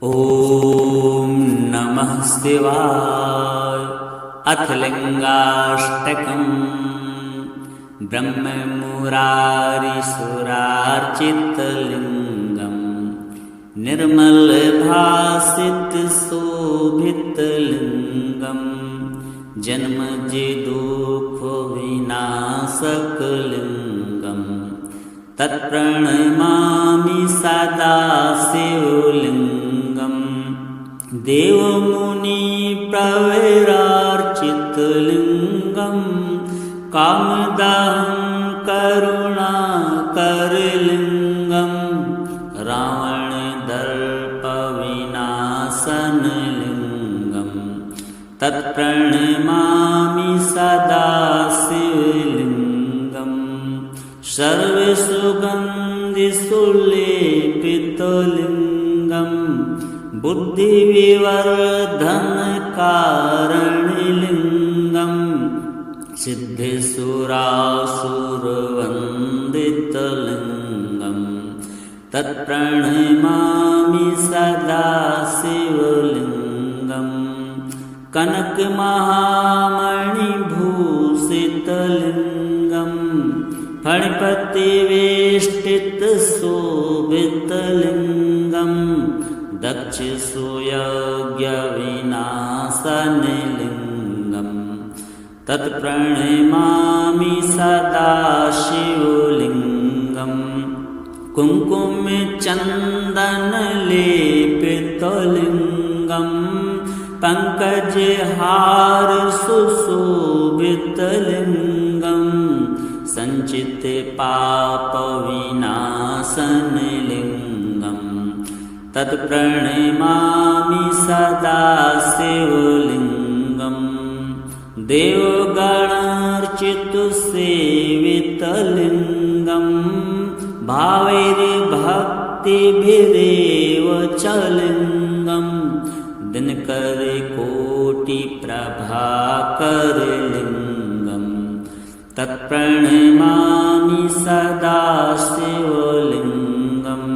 ॐ नमः शिवाय। अथ लिङ्गाष्टकम्। ब्रह्ममुरारिसुरार्चितलिङ्गम् निर्मलभासितशोभितलिङ्गम् जन्मजि-दुःखविनाशकलिङ्गम् तत्प्रणमामि सदा शिवलिङ्गम्। देवमुनिप्रवरार्चितलिङ्गम् कामदहं करुणाकरलिङ्गम् रावणदर्पविनाशनलिङ्गम् तत्प्रणमामि सदा शिवलिङ्गम्। सर्वसुगन्धिसुलेपितलिङ्गम् बुद्धिविवर्धनकारणलिङ्गम् सिद्धेश्वरासुरवन्दितलिङ्गम् तत्प्रणमामि सदा शिवलिङ्गम्। कनकमहामणिभूषितलिङ्गम् फणिपतिवेष्टितशोभितलिङ्गम् दक्षसूयज्ञविनाशनलिङ्गम् तत्प्रणमामि सदा शिवलिङ्गम्। कुङ्कुमचन्दनलेपितलिङ्गम् पङ्कजहारसुशोभितलिङ्गम् सञ्चितपापविनाशनलिङ्गम् तत्प्रणमामि सदा शिवलिङ्गम्। देवगणार्चितसेवितलिङ्गम् भावैर्भक्तिभिरेव च लिङ्गम् दिनकरकोटिप्रभाकरलिङ्गम् तत्प्रणमामि सदा शिवलिङ्गम्।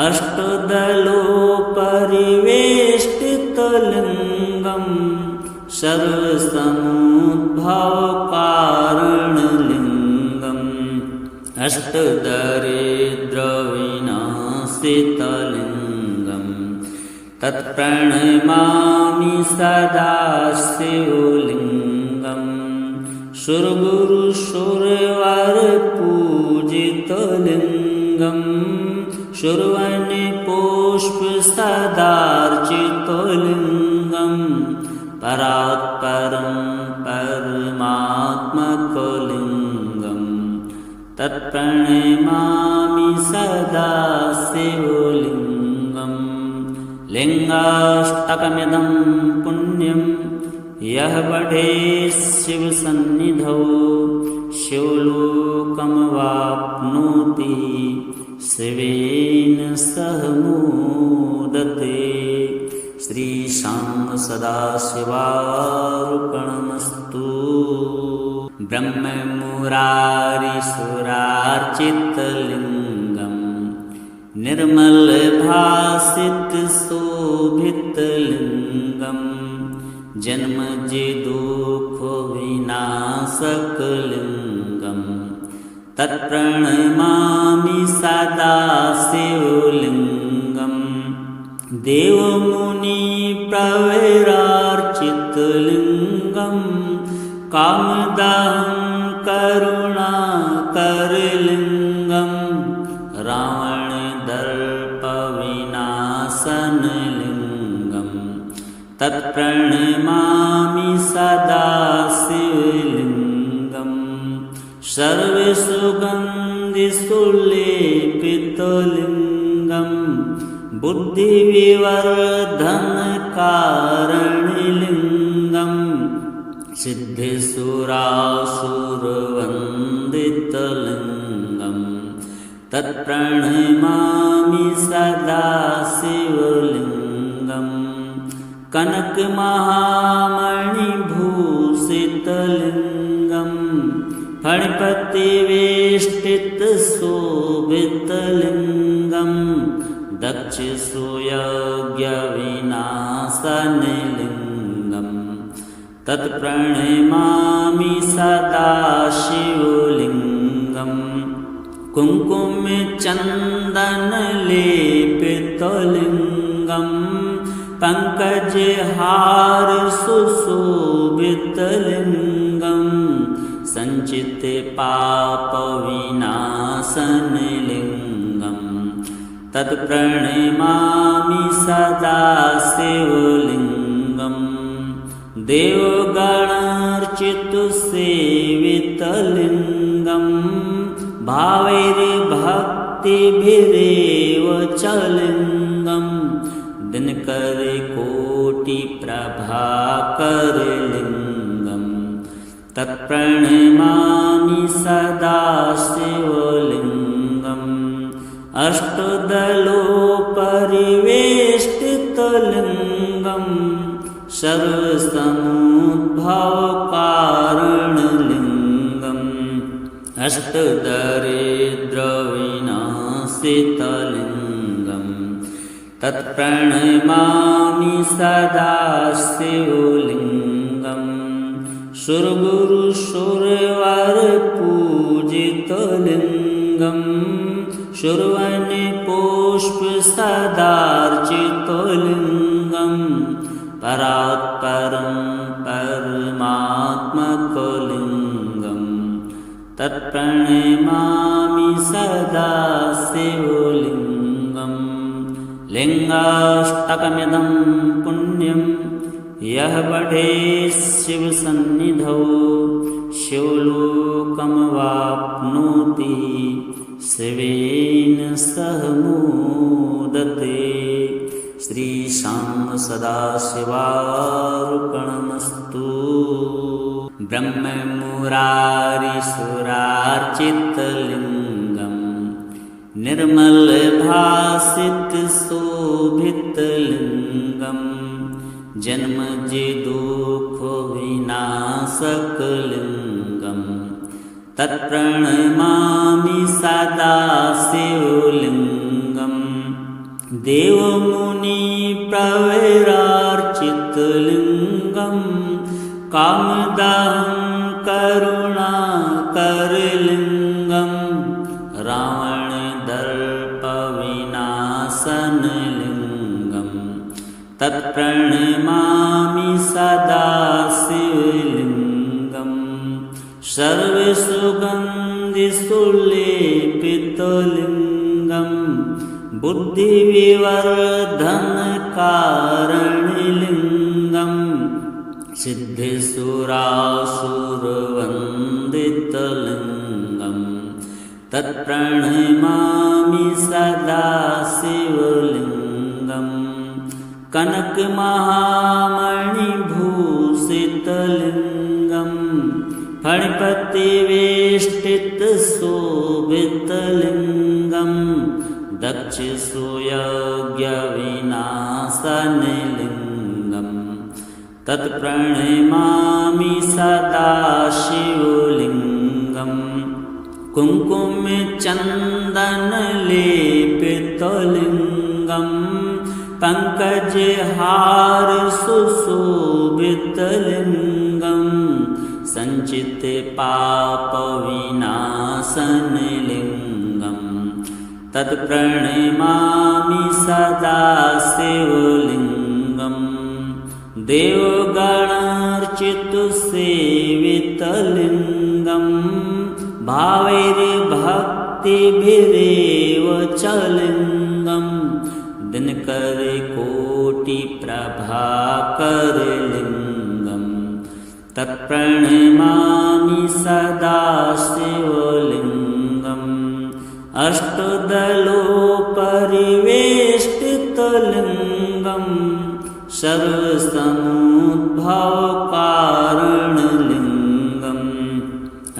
अष्टदलोपरिवेष्टितलिङ्गम् सर्वसमुद्भवकारणलिङ्गम् अष्टदरिद्रविनाशितलिङ्गम् तत्प्रणमामि सदा शिवलिङ्गम्। सुरगुरुसुरवरपूजितलिङ्गम् सुरवनपुष्पसदार्चितलिङ्गम् परात्परं परमात्मकलिङ्गम् तत्प्रणमामि सदा शिवलिङ्गम्। लिङ्गाष्टकमिदं पुण्यं यः पठेत् शिवसन्निधौ शिवलोकमवाप्नोति शिवेन सह मोदते। श्रीशां सदाशिवार्पणमस्तु। ब्रह्ममुरारिसुरार्चितलिङ्गम् निर्मलभासितशोभितलिङ्गम् जन्मजि-दुःखविनाशकलिङ्गम् तत्प्रणमामि सदा शिवलिङ्गम्। देवमुनिप्रवरार्चितलिङ्गम् कामदहं करुणाकरलिङ्गम् रावणदर्पविनाशनलिङ्गम् तत्प्रणमामि सदा शिवलिङ्गम्। सर्वसुगन्धिसुलेपितलिङ्गम् बुद्धिविवर्धनकारणलिङ्गम् सिद्धेश्वरासुरवन्दितलिङ्गम् तत्प्रणमामि सदा शिवलिङ्गम्। कनकमहामणिभूषितलिङ्गम् फणिपतिवेष्टितशोभितलिङ्गम् दक्षसूय सूयज्ञविनाशनलिङ्गं तत्प्रणमामि सदा शिवलिङ्गं कुङ्कुमचन्दनलेपितलिङ्गं पङ्कजहार सुशोभितलिङ्गं सञ्चितपापविनाशनलिङ्गं तत्प्रणमामि सदा शिवलिङ्गं देवगणार्चितसेवितलिङ्गं भावैर्भक्तिभिरेव च लिङ्गं दिनकरकोटिप्रभाकरलिङ्गं तत्प्रणमामि सदा शिवलिङ्गं अष्टदलोपरिवेष्टितलिङ्गं सर्वसमुद्भवकारणलिङ्गम् अष्टदरिद्रविनाशितलिङ्गं तत्प्रणमामि सदा शिवलिङ्गं सुरगुरुसुरवरपूजितलिङ्गं शूर्वणिपुष्पसदार्चितलिङ्गं परात्परं परमात्मकलिङ्गं तत्प्रणमामि सदा शिवलिङ्गं लिङ्गाष्टकमिदं पुण्यं यः पठेत् शिवसन्निधौ शिवलोकमवाप्नोति शिवेन सह मोदते। श्रीशां सदाशिवार्पणमस्तु। ब्रह्ममुरारिसुरार्चितलिङ्गं निर्मलभासितशोभितलिङ्गं जन्मजिदुःखविनाशकलिङ्गं तत्प्रणमामि सदा शिवलिङ्गं देवमुनिप्रवरार्चितलिङ्गं कामदहं करुणाकरलिङ्गं रावणदर्पविनाशनलिङ्गं तत्प्रणमामि सदा शिवलिङ्गं सर्वसुगन्धिसुलेपितलिङ्गं बुद्धिविवर्धनकारणलिङ्गं सिद्धेश्वरासुरवन्दितलिङ्गं तत्प्रणमामि सदा शिवलिङ्गं कनकमहामणिभूषितलिङ्गं फणिपतिवेष्टितशोभितलिङ्गं दक्षसूयज्ञविनाशनलिङ्गं तत्प्रणमामि सदा शिवलिङ्गं कुङ्कुमचन्दनलेपितलिङ्गं पङ्कजहार सुशोभितलिङ्गं सञ्चितपापविनाशनलिङ्गं तत्प्रणमामि सदा शिवलिङ्गं देवगणार्चितसेवितलिङ्गं भावैर्भक्तिभिरेव च लिङ्गं दिनकरकोटिप्रभाकरलिङ्गं तत्प्रणमामि सदा शिवलिङ्गं अष्टदलोपरिवेष्टितलिङ्गं सर्वसमुद्भवकारणलिङ्गम्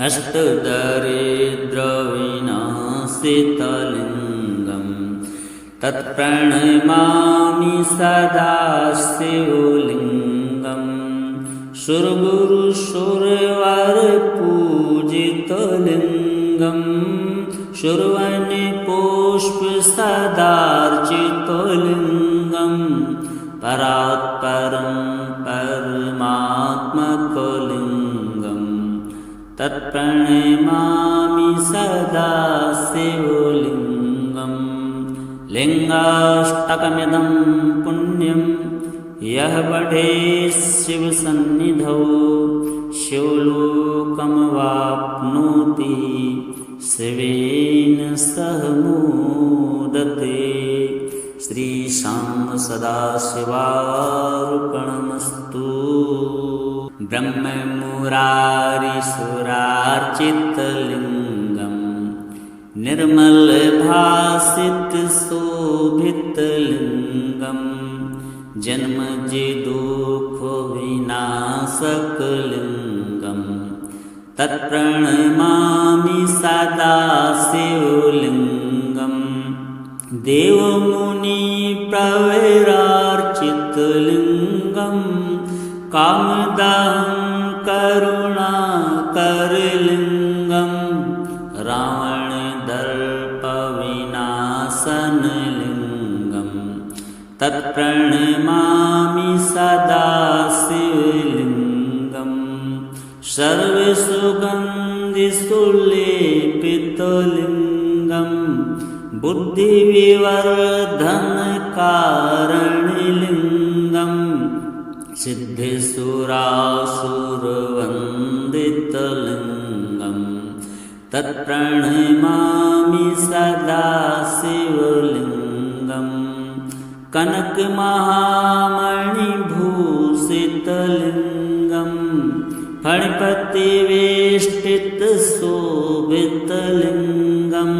अष्टदरिद्रविनाशितलिङ्गं तत्प्रणमामि सदा शिवलिङ्गं सुरगुरुसुरवरपूजितलिङ्गं शूर्वणिपुष्पसदार्चितलिङ्गं परात्परं परमात्मकलिङ्गं तत्प्रणमामि सदा शिवलिङ्गं लिङ्गाष्टकमिदं पुण्यं यः पठेत् शिवसन्निधौ शिवलोकमवाप्नोति शिवेन सह मोदते। श्रीशां सदाशिवार्पणमस्तु। ब्रह्ममुरारिसुरार्चितलिङ्गं निर्मलभासितशोभितलिङ्गं जन्मजिदुःखविनाशकलिङ्गं तत्प्रणमामि सदा शिवलिङ्गं देवमुनिप्रवरार्चितलिङ्गं कामदहं करुणाकरलिङ्गं रावणदर्पविनाशनलिङ्गं तत्प्रणमामि सदा शिवलिङ्गं सर्वसुगन्धिसुलेपितलिङ्गं बुद्धिविवर्धनकारणलिङ्गं सिद्धिसुरासुरवन्दितलिङ्गं तत्प्रणमामि सदा शिवलिङ्गं कनकमहामणिभूषितलिङ्गं फणिपतिवेष्टितशोभितलिङ्गं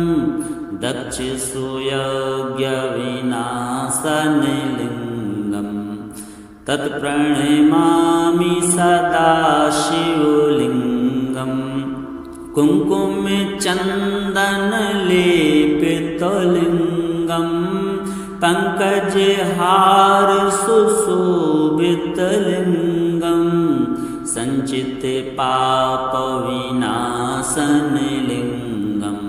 दक्षसुयज्ञविनाशनलिङ्गं तत्प्रणमामि सदा शिवलिङ्गं कुङ्कुमचन्दनलेपितलिङ्गं पङ्कजहारसुशोभितलिङ्गं सञ्चितपापविनाशनलिङ्गं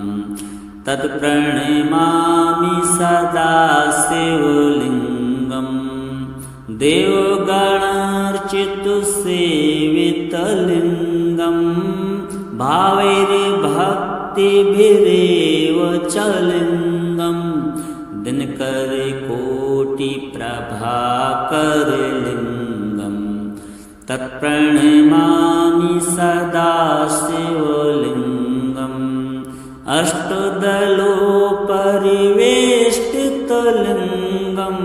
तत्प्रणमामि सदा शिवलिङ्गं देवगणार्चितसेवितलिङ्गं भावैर्भक्तिभिरेव च लिङ्गं दिनकरकोटिप्रभाकरलिङ्गं तत्प्रणमामि सदा शिवलिङ्गं अष्टदलोपरिवेष्टितलिङ्गं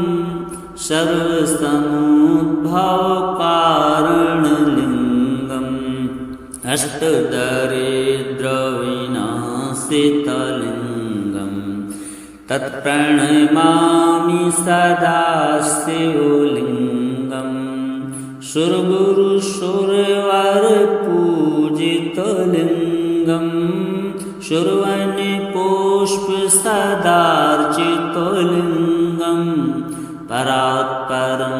सर्वसमुद्भवकारणलिङ्गं अष्टदरिद्रविनाशितलिङ्गं तत्प्रणमामि सदा शिवलिङ्गं सुरगुरुसुरवरपूजितलिङ्गं शर्वणपुष्पसदार्चितलिङ्गं परात्परं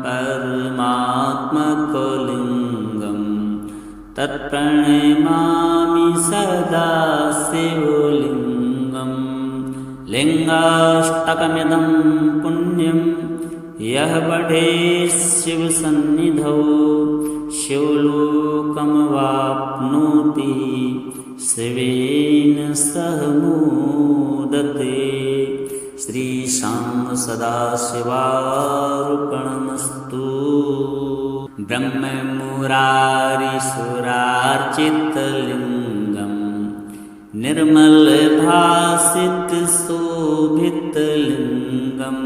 परमात्मकलिङ्गं तत्प्रणमामि सदा शिवलिङ्गं लिङ्गाष्टकमिदं पुण्यं यः पठेत् शिवसन्निधौ शिवलोकमवाप्नोति शिवेन सह मोदते। श्रीशां सदाशिवार्पणमस्तु। ब्रह्ममुरारिसुरार्चितलिङ्गं निर्मलभासितशोभितलिङ्गं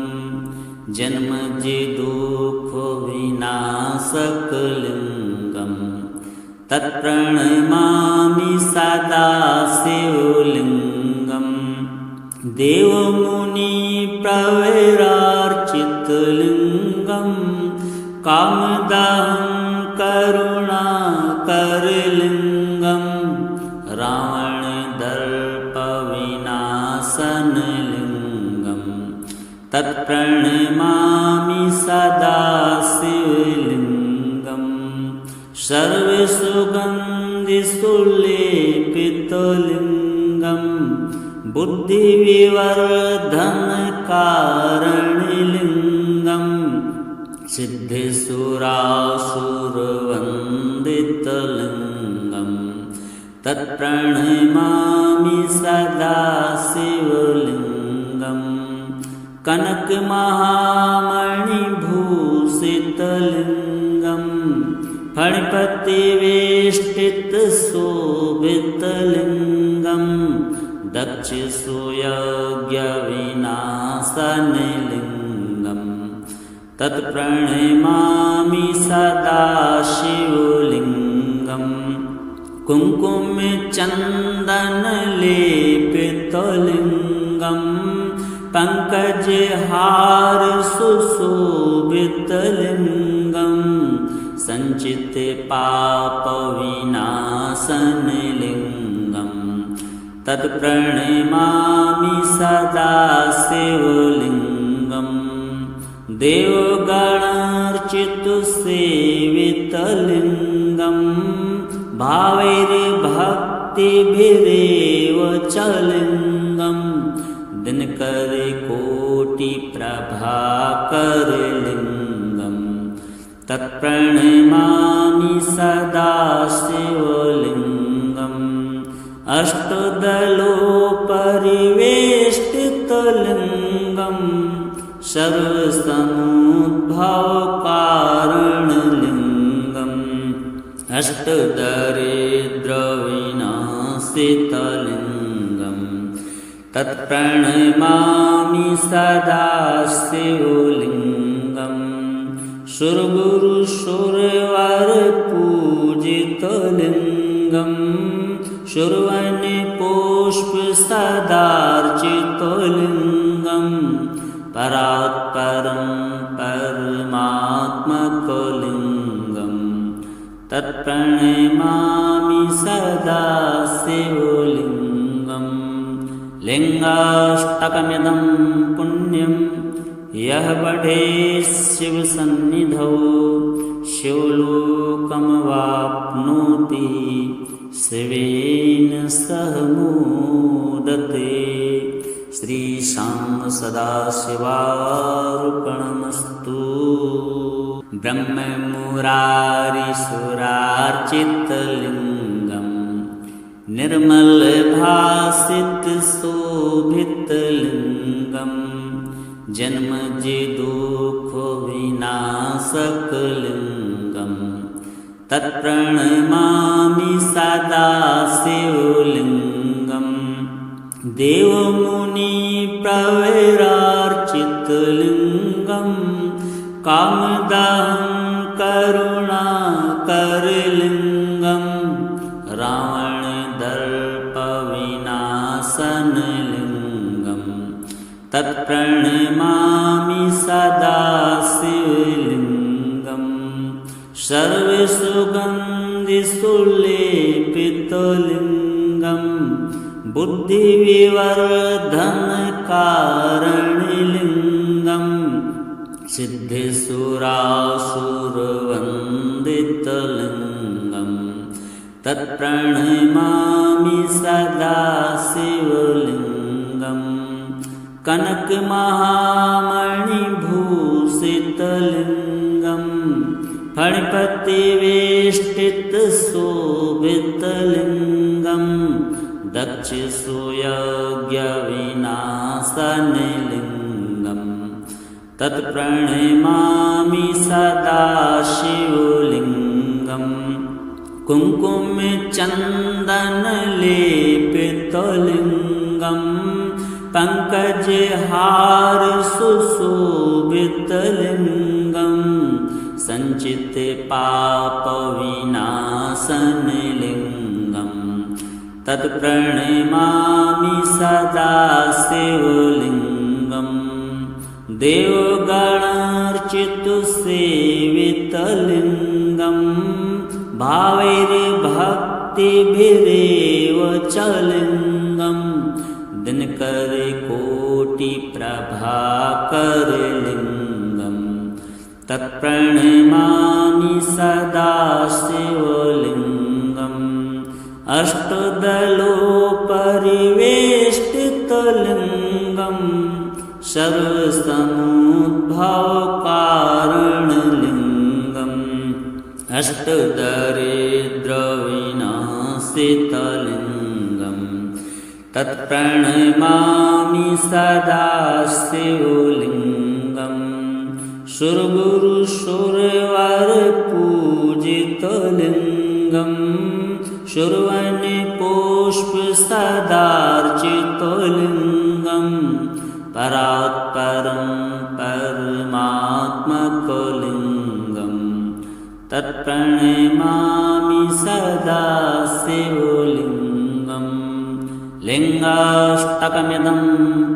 जन्मजिदुःखविनाशकलिङ्गं तत्प्रणमामि सदा शिवलिङ्गं देवमुनिप्रवरार्चितलिङ्गं कामदहं करुणाकरलिङ्गं रावणदर्पविनाशनलिङ्गं तत्प्रणमामि सदा शिवलिङ्गं सर्वसुगन्धिसुलेपितलिङ्गं बुद्धिविवर्धनकारणलिङ्गं सिद्धिसुरासुरवन्दितलिङ्गं तत्प्रणमामि सदा शिवलिङ्गं कनकमहामणिभूषितलिङ्गं फणिपतिवेष्टितशोभितलिङ्गं दक्षसूयज्ञविनाशनलिङ्गं तत्प्रणमामि सदा शिवलिङ्गं कुङ्कुमचन्दनलेपितलिङ्गं पङ्कजहारसुशोभितलिङ्गं सञ्चितपापविनाशनलिङ्गं तत्प्रणमामि सदा शिवलिङ्गं देवगणार्चितसेवितलिङ्गं भावैर्भक्तिभिरेव च लिङ्गं दिनकरकोटिप्रभाकरलिङ्गं तत्प्रणमामि सदा शिवलिङ्गं अष्टदलोपरिवेष्टितलिङ्गं सर्वसमुद्भवकारणलिङ्गं अष्टदरिद्रविनाशितलिङ्गं तत्प्रणमामि सदा शिवलिङ्गं सुरगुरुसुरवरपूजितलिङ्गं सुरवनपुष्पसदार्चितलिङ्गं परात्परं परमात्मकलिङ्गं तत्प्रणमामि सदा शिवलिङ्गं लिङ्गाष्टकमिदं पुण्यं यः पठेत् शिवसन्निधौ शिवलोकमवाप्नोति शिवेन सह मोदते। श्रीशां सदाशिवार्पणमस्तु। ब्रह्ममुरारिसुरार्चितलिङ्गं निर्मलभासितशोभितलिङ्गं जन्मजिदुःखविनाशकलिङ्गं तत्प्रणमामि सदा शिवलिङ्गं देवमुनिप्रवरार्चितलिङ्गं कामदहं करुणाकरलिङ्गं रावणदर्पविनाशनलिङ्गं तत्प्रणमामि सदा शिवलिङ्गं सर्वसुगन्धिसुलेपितलिङ्गं बुद्धिविवर्धनकारणलिङ्गं सिद्धिसुरासुरवन्दितलिङ्गं तत्प्रणमामि सदा शिवलिङ्गं कनकमहामणिभूषितलिङ्गं फणिपतिवेष्टितशोभितलिङ्गं दक्षसूयज्ञविनाशनलिङ्गं तत्प्रणमामि सदा शिवलिङ्गं कुङ्कुमचन्दनलेपितलिङ्गं पङ्कजहारसुशोभितलिङ्गं सञ्चितपापविनाशनलिङ्गं तत्प्रणमामि सदा शिवलिङ्गं देवगणार्चितसेवितलिङ्गं भावैर्भक्तिभिरेव च लिङ्गं दिनकरकोटिप्रभाकरलिङ्गं तत्प्रणमामि सदा शिवलिङ्गं अष्टदलोपरिवेष्टितलिङ्गं सर्वसमुद्भवकारणलिङ्गं अष्टदरिद्रविनाशितलिङ्गम् तत्प्रणमामि सदा शिवलिङ्गम् सुरगुरुसुरवरपूजितलिङ्गम् शर्वणिपुष्पसदार्चितलिङ्गम् परात्परं परमात्मकलिङ्गम् तत्प्रणमामि सदा शिवलिङ्गम् लिङ्गाष्टकमिदं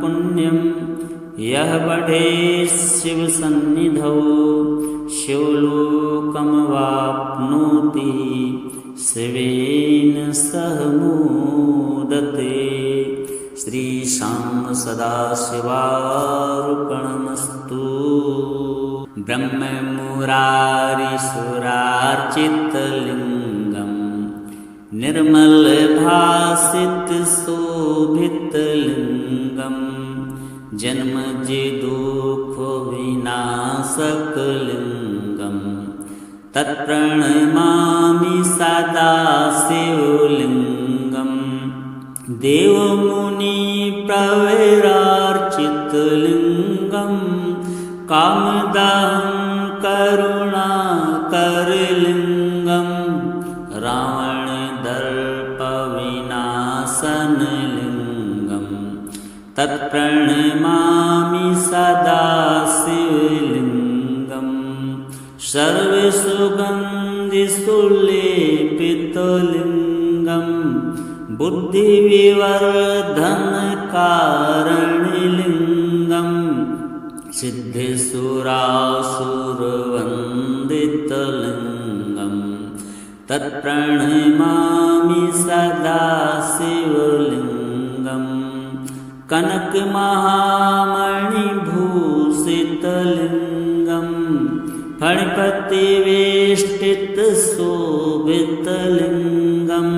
पुण्यं यः पठेत् शिवसन्निधौ शिवलोकमवाप्नोति शिवेन सह मोदते। श्रीशां सदाशिवार्पणमस्तु। ब्रह्ममुरारिसुरार्चितलिङ्गम् निर्मलभासितशोभितलिङ्गम् जन्मजिदुःखविनाशकलिङ्गम् तत्प्रणमामि सदा शिवलिङ्गम् देवमुनिप्रवरार्चितलिङ्गम् कामदहं करुणाकरलिङ्गम् रावणदर्पविनाशनलिङ्गम् तत्प्रणमामि सदा शिवलिङ्गम् सर्वसुगन्धिसुलेपितलिङ्गम् बुद्धिविवर्धनकारणलिङ्गम् सिद्धेश्वरासुरवन्दितलिङ्गम् तत्प्रणमामि सदा शिवलिङ्गम् कनकमहामणिभूषितलिङ्गम् फणिपतिवेष्टितशोभितलिङ्गम्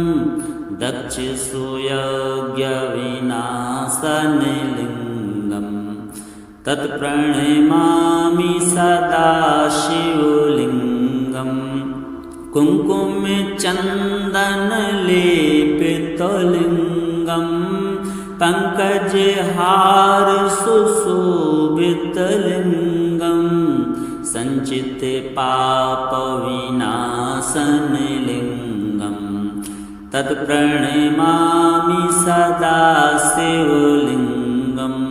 दक्षसुयज्ञविनाशनलिङ्गम् तत्प्रणमामि सदा शिवलिङ्गम् कुङ्कुमचन्दनलेपितलिङ्गम् पङ्कजहारसुशोभितलिङ्गम् सञ्चितपापविनाशनलिङ्गम् तत्प्रणमामि सदा शिवलिङ्गम्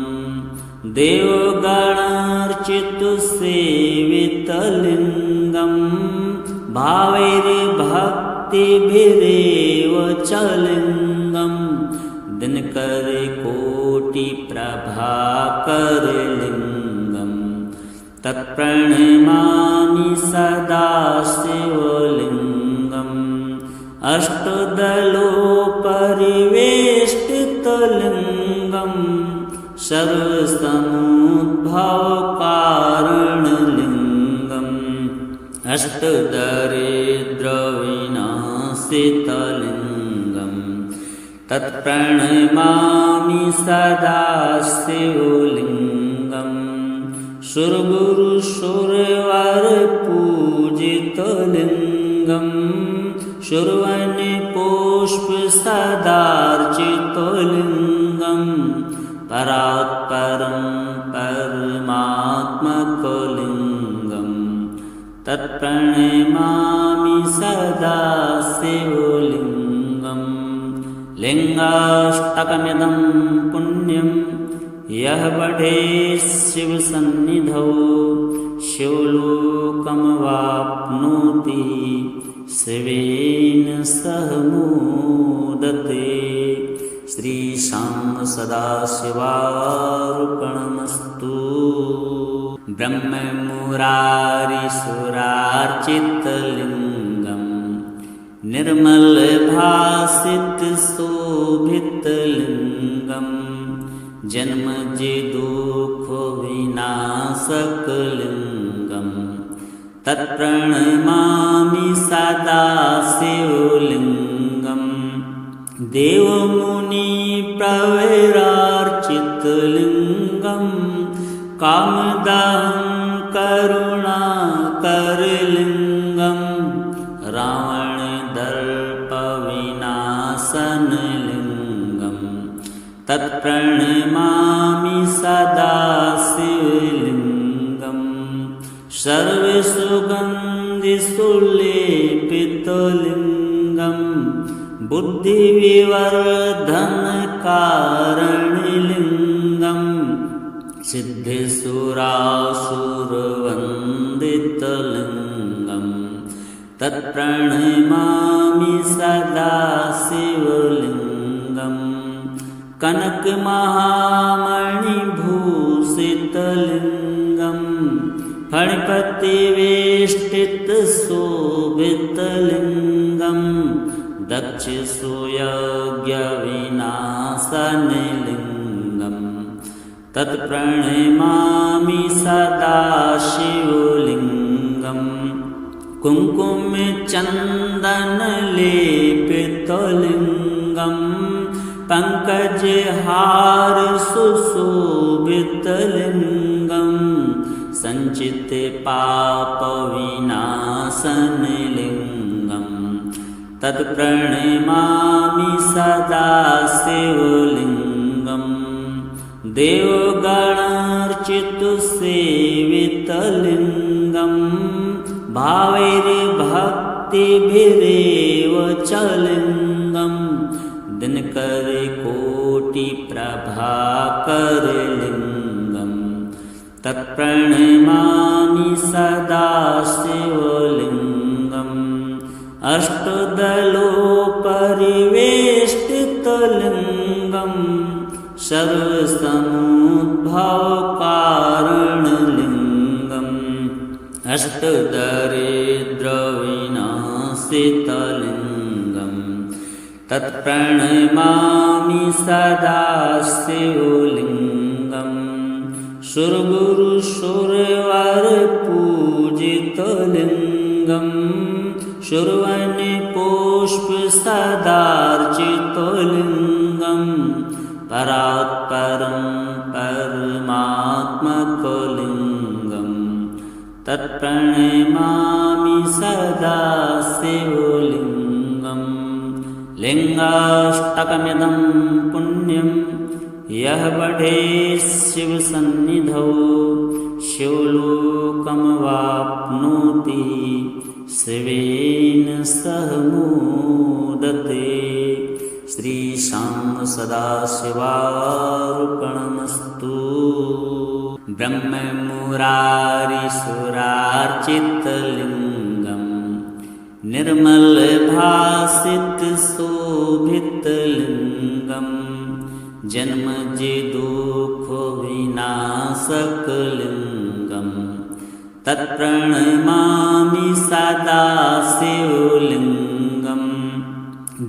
देवगणार्चितसेवितलिङ्गम् भावैर्भक्तिभिरेव च लिङ्गम् दिनकरकोटिप्रभाकरलिङ्गम् तत्प्रणमामि सदा शिवलिङ्गम् अष्टदलोपरिवेष्टितलिङ्गम् सर्वसमुद्भवकारणलिङ्गम् अष्टदरिद्रविनाशितलिङ्गम् तत्प्रणमामि सदा शिवलिङ्गम् सुरगुरुसुरवरपूजितलिङ्गम् शर्वणिपुष्पसदार्चितलिङ्गम् परात्परं परमात्मकलिङ्गम् तत्प्रणमामि सदा शिवलिङ्गम् लिङ्गाष्टकमिदं पुण्यं यः पठेत् शिवसन्निधौ शिवलोकमवाप्नोति शिवेन सह मोदते। श्रीशां सदाशिवार्पणमस्तु। ब्रह्ममुरारिसुरार्चितलिङ्गम् निर्मलभासितशोभितलिङ्गम् जन्मजिदुःखविनाशकलिङ्गम् तत्प्रणमामि सदा शिवलिङ्गम् देवमुनिप्रवरार्चितलिङ्गम् कामदहं करुणाकरलिङ्गम् तत्प्रणमामि सदा शिवलिङ्गम् सर्वसुगन्धिसुलेपितलिङ्गम् बुद्धिविवर्धनकारणलिङ्गम् सिद्धिसुरासुरवन्दितलिङ्गम् तत्प्रणमामि सदा शिवलिङ्गम् कनकमहामणिभूषितलिङ्गम् फणिपतिवेष्टितशोभितलिङ्गम् दक्षसुयज्ञविनाशनलिङ्गम् तत्प्रणमामि सदा शिवलिङ्गम् कुङ्कुमचन्दनलेपितलिङ्गम् पङ्कजहारसुशोभितलिङ्गम् सञ्चितपापविनाशनलिङ्गम् तत्प्रणमामि सदा शिवलिङ्गम् देवगणार्चितसेवितलिङ्गम् भावैर्भक्तिभिरेव च लिङ्गम् दिनकरकोटिप्रभाकरलिङ्गम् तत्प्रणमामि सदा शिवलिङ्गम् अष्टदलोपरिवेष्टितलिङ्गम् सर्वसमुद्भवकारणलिङ्गम् अष्टदरिद्रविनाशितलिङ्गम् तत्प्रणमामि सदा शिवलिङ्गम् सुरगुरुसुरवरपूजितलिङ्गम् शूर्वणिपुष्पसदार्चितलिङ्गम् परात्परं परमात्मकलिङ्गम् तत्प्रणमामि सदा शिवलिङ्गम् लिङ्गाष्टकमिदं पुण्यं यः पठेत् शिवसन्निधौ शिवलोकमवाप्नोति शिवेन सह मोदते। श्रीशां सदाशिवार्पणमस्तु। ब्रह्ममुरारिसुरार्चितलिङ्गम् निर्मलभासितशोभितलिङ्गम् जन्मजिदुःखविनाशकलिङ्गम् तत्प्रणमामि सदा शिवलिङ्गम्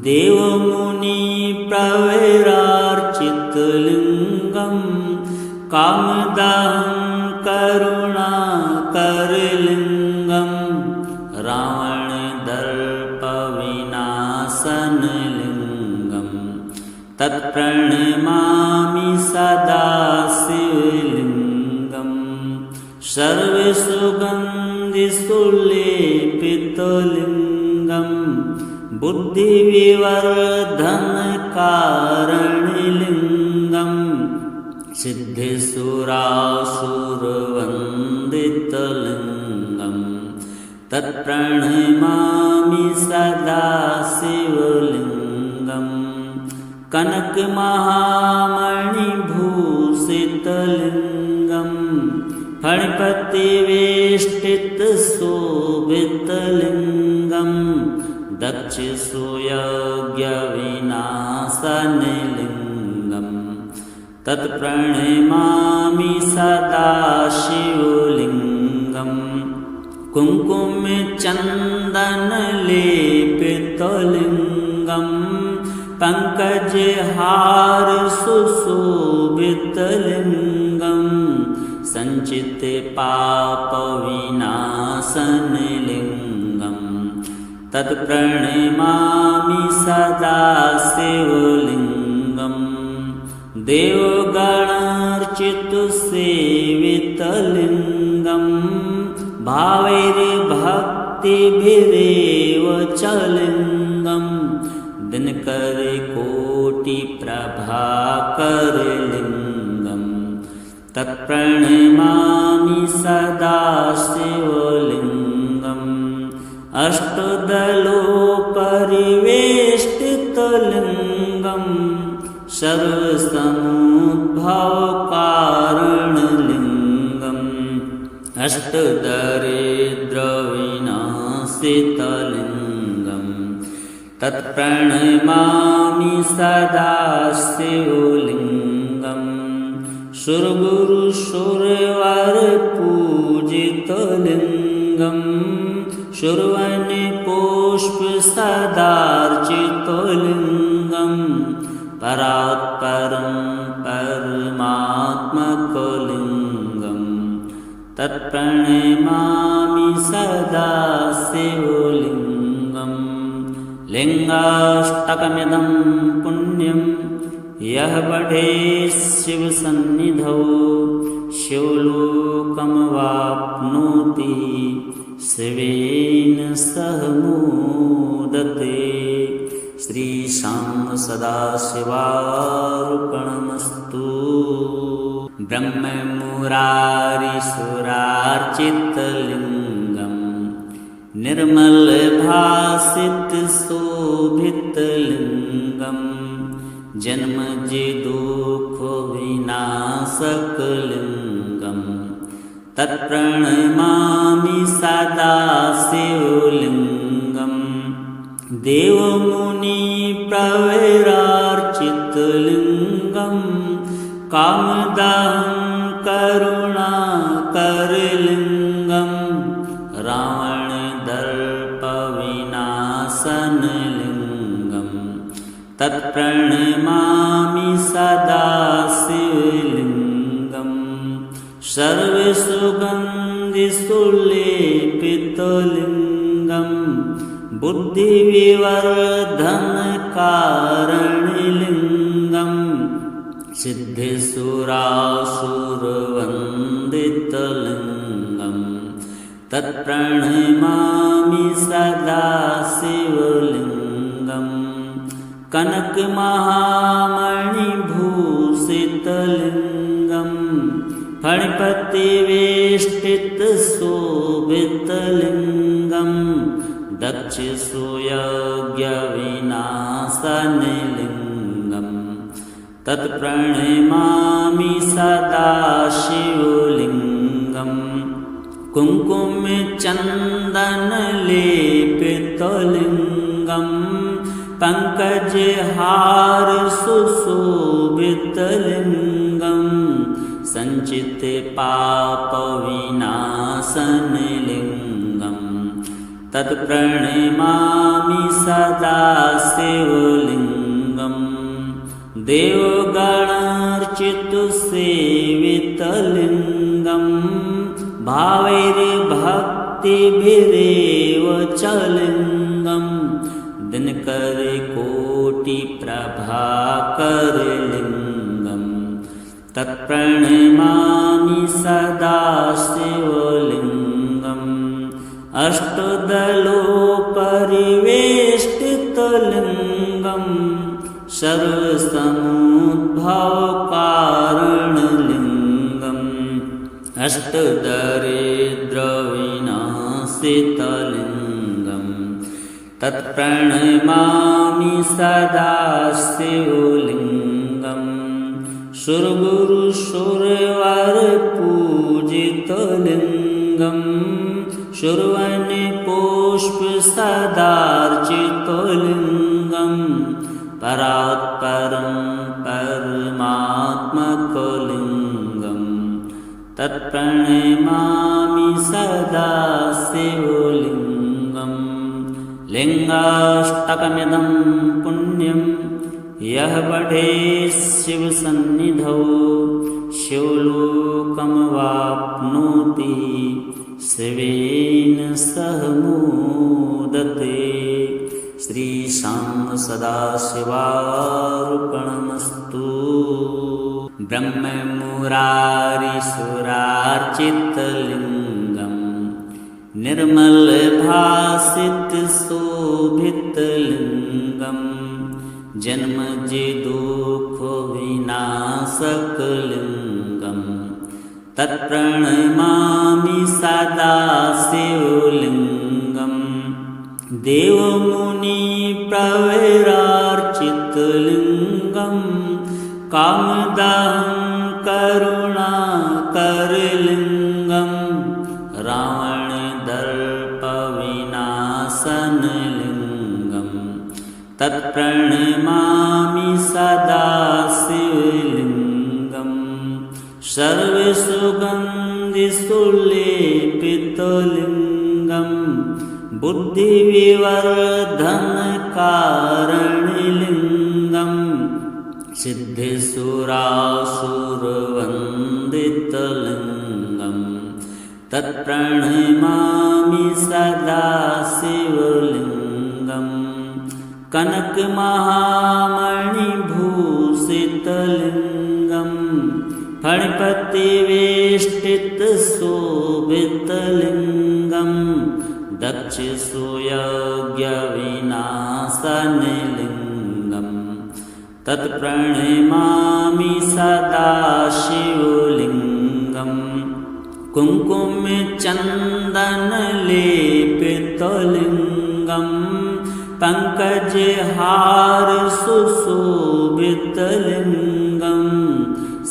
देवमुनिप्रवरार्चितलिङ्गम् कामदहं करुणाकरलिङ्गम् रावणदर्पविनाशनलिङ्गम् तत्प्रणमामि सदा शिवलिङ्गम् सर्वसुगन्धिसुलेपितलिङ्गम् बुद्धिविवर्धनकारणलिङ्गम् सिद्धिसुरासुरवन्दितलिङ्गम् तत्प्रणमामि सदा शिवलिङ्गम् कनकमहामणिभूषितलिङ्गम् फणिपतिवेष्टितशोभितलिङ्गम् दक्षसुयज्ञविनाशनलिङ्गम् तत्प्रणमामि सदा शिवलिङ्गम् कुङ्कुमचन्दनलेपितलिङ्गम् पङ्कजहारसुशोभितलिङ्गम् सञ्चितपापविनाशनलिङ्गम् तत्प्रणमामि सदा शिवलिङ्गम् देवगणार्चितसेवितलिङ्गम् भावैर्भक्तिभिरेव च लिङ्गम् दिनकरकोटिप्रभाकरलिङ्गम् कोटिप्रभाकरलिङ्गम् तत्प्रणमामि सदा शिवलिङ्गम् अष्टदलोपरिवेष्टितलिङ्गम् सर्वसमुद्भवकारणलिङ्गम् अष्टदरिद्रविनाशितलिङ्गम् तत्प्रणमामि सदा शिवलिङ्गम् सुरगुरुसुरवरपूजितलिङ्गम् शूर्वनिपुष्पसदार्चितलिङ्गम् परात्परं परमात्मकलिङ्गम् तत्प्रणमामि सदा शिवलिङ्गम् लिङ्गाष्टकमिदं पुण्यं यः पठेत् शिवसन्निधौ शिवलोकमवाप्नोति शिवेन सह मोदते। श्रीशां सदाशिवार्पणमस्तु। ब्रह्ममुरारिसुरार्चितलिङ्गम् निर्मलभासितशोभितलिङ्गम् जन्मजिदुःखविनाशकलिङ्गम् तत्प्रणमामि सदा शिवलिङ्गम् देवमुनिप्रवरार्चितलिङ्गम् कामदहं करुणाकरलिङ्गम् रावणदर्पविनाशनलिङ्गम् तत्प्रणमामि सदा शिवलिङ्गम् सर्वसुगन्धिसुलेपितलिङ्गम् बुद्धिविवर्धनकारणलिङ्गम् सिद्धेश्वरासुरवन्दितलिङ्गम् तत्प्रणमामि सदा शिवलिङ्गम् कनकमहामणिभूषितलिङ्गम् फणिपतिवेष्टितशोभितलिङ्गम् दक्षसुयज्ञविनाशनलिङ्गम् तत्प्रणमामि सदा शिवलिङ्गम् कुङ्कुमचन्दनलेपितलिङ्गम् पङ्कजहारसुशोभितलिङ्गम् सञ्चितपापविनाशनलिङ्गम् तत्प्रणमामि सदा शिवलिङ्गम् देवगणार्चितसेवितलिङ्गम् भावैर्भक्तिभिरेव च लिङ्गम् दिनकरकोटिप्रभाकरलिङ्गम् तत्प्रणमामि सदा शिवलिङ्गम् अष्टदलोपरिवेष्टितलिङ्गम् सर्वसमुद्भवकारणलिङ्गम् अष्टदरिद्रविनाशितलिङ्गम् तत्प्रणमामि सदा शिवलिङ्गम् सुरगुरुसुरवरपूजितलिङ्गम् शूर्वनिपुष्पसदार्चितलिङ्गम् परात्परं परमात्मकलिङ्गम् तत्प्रणमामि सदा शिवलिङ्गम् लिङ्गाष्टकमिदं पुण्यं यः पठेत् शिवसन्निधौ शिवलोकमवाप्नोति शिवेन सह मोदते। श्रीशां सदाशिवार्पणमस्तु। ब्रह्ममुरारिसुरार्चितलिङ्गम् निर्मलभासितशोभितलिङ्गम् जन्मजि दुःखविनाशकलिङ्गं तत्प्रणमामि सदा शिवलिङ्गं देवमुनिप्रवरार्चितलिङ्गं कामदहं करुणाकरलिङ्गं रावणदर्पविनाशनलिङ्गं तत्प्रणमामि सदा शिवलिङ्गं सर्वसुगन्धिसुलेपितलिङ्गं बुद्धिविवर्धनकारणलिङ्गं सिद्धेश्वरासुरवन्दितलिङ्गं तत्प्रणमामि सदा शिवलिङ्गं कनकमहामणिभूषितलिङ्गं फणिपतिवेष्टितशोभितलिङ्गं दक्षसूयज्ञविनाशनलिङ्गं तत्प्रणमामि सदा शिवलिङ्गं कुङ्कुमचन्दनलेपितलिङ्गं पङ्कजहारसुशोभितलिङ्गं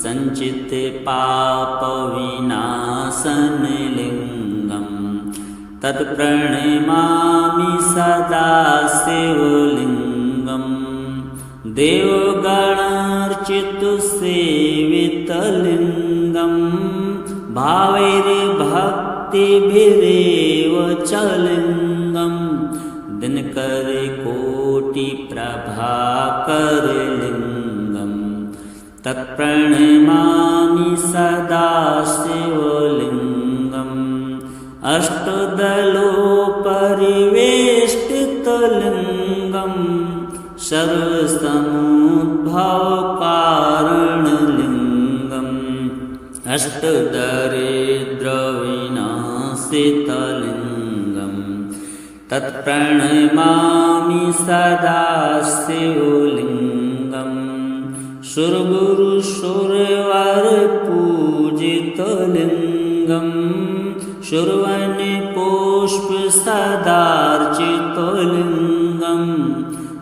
सञ्चितपापविनाशनलिङ्गं तत्प्रणमामि सदा शिवलिङ्गं देवगणार्चितसेवितलिङ्गं भावैर्भक्तिभिरेव च लिङ्गं दिनकरकोटिप्रभाकरलिङ्गं तत्प्रणमामि सदा शिवलिङ्गं अष्टदलोपरिवेष्टितलिङ्गं सर्वसमुद्भवकारणलिङ्गं अष्टदरिद्रविनाशितलिङ्गं तत्प्रणमामि सदा शिवलिङ्गं सुरगुरुसुरवरपूजितलिङ्गं शूर्वणिपुष्पसदार्चितलिङ्गं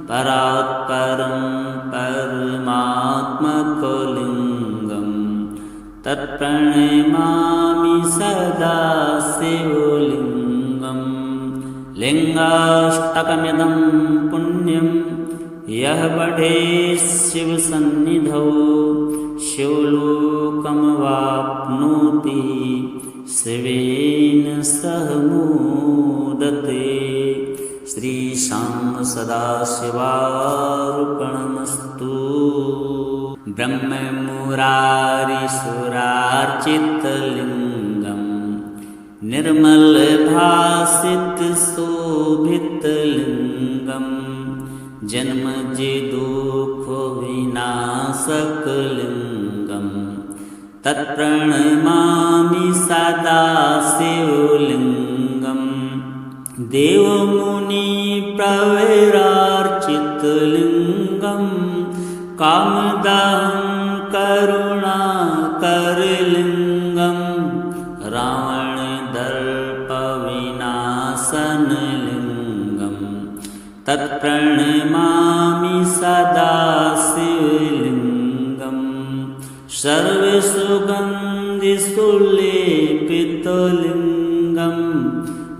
परात्परं परमात्मकलिङ्गं तत्प्रणमामि सदा शिवलिङ्गं लिङ्गाष्टकमिदं पुण्यं यः पठेत् शिवसन्निधौ शिवलोकमवाप्नोति शिवेन सह मोदते। श्रीशां सदाशिवार्पणमस्तु। ब्रह्ममुरारिसुरार्चितलिङ्गं निर्मलभासितशोभितलिङ्गं जन्मजिदुःखविनाशकलिङ्गं तत्प्रणमामि सदा शिवलिङ्गं देवमुनिप्रवरार्चितलिङ्गं कामदहं करुणाकरलिङ्गं रावणदर्पविनाशनलिङ्गं तत्प्रणमामि सदा शिवलिङ्गं सर्वसुगन्धिसुलेपितलिङ्गं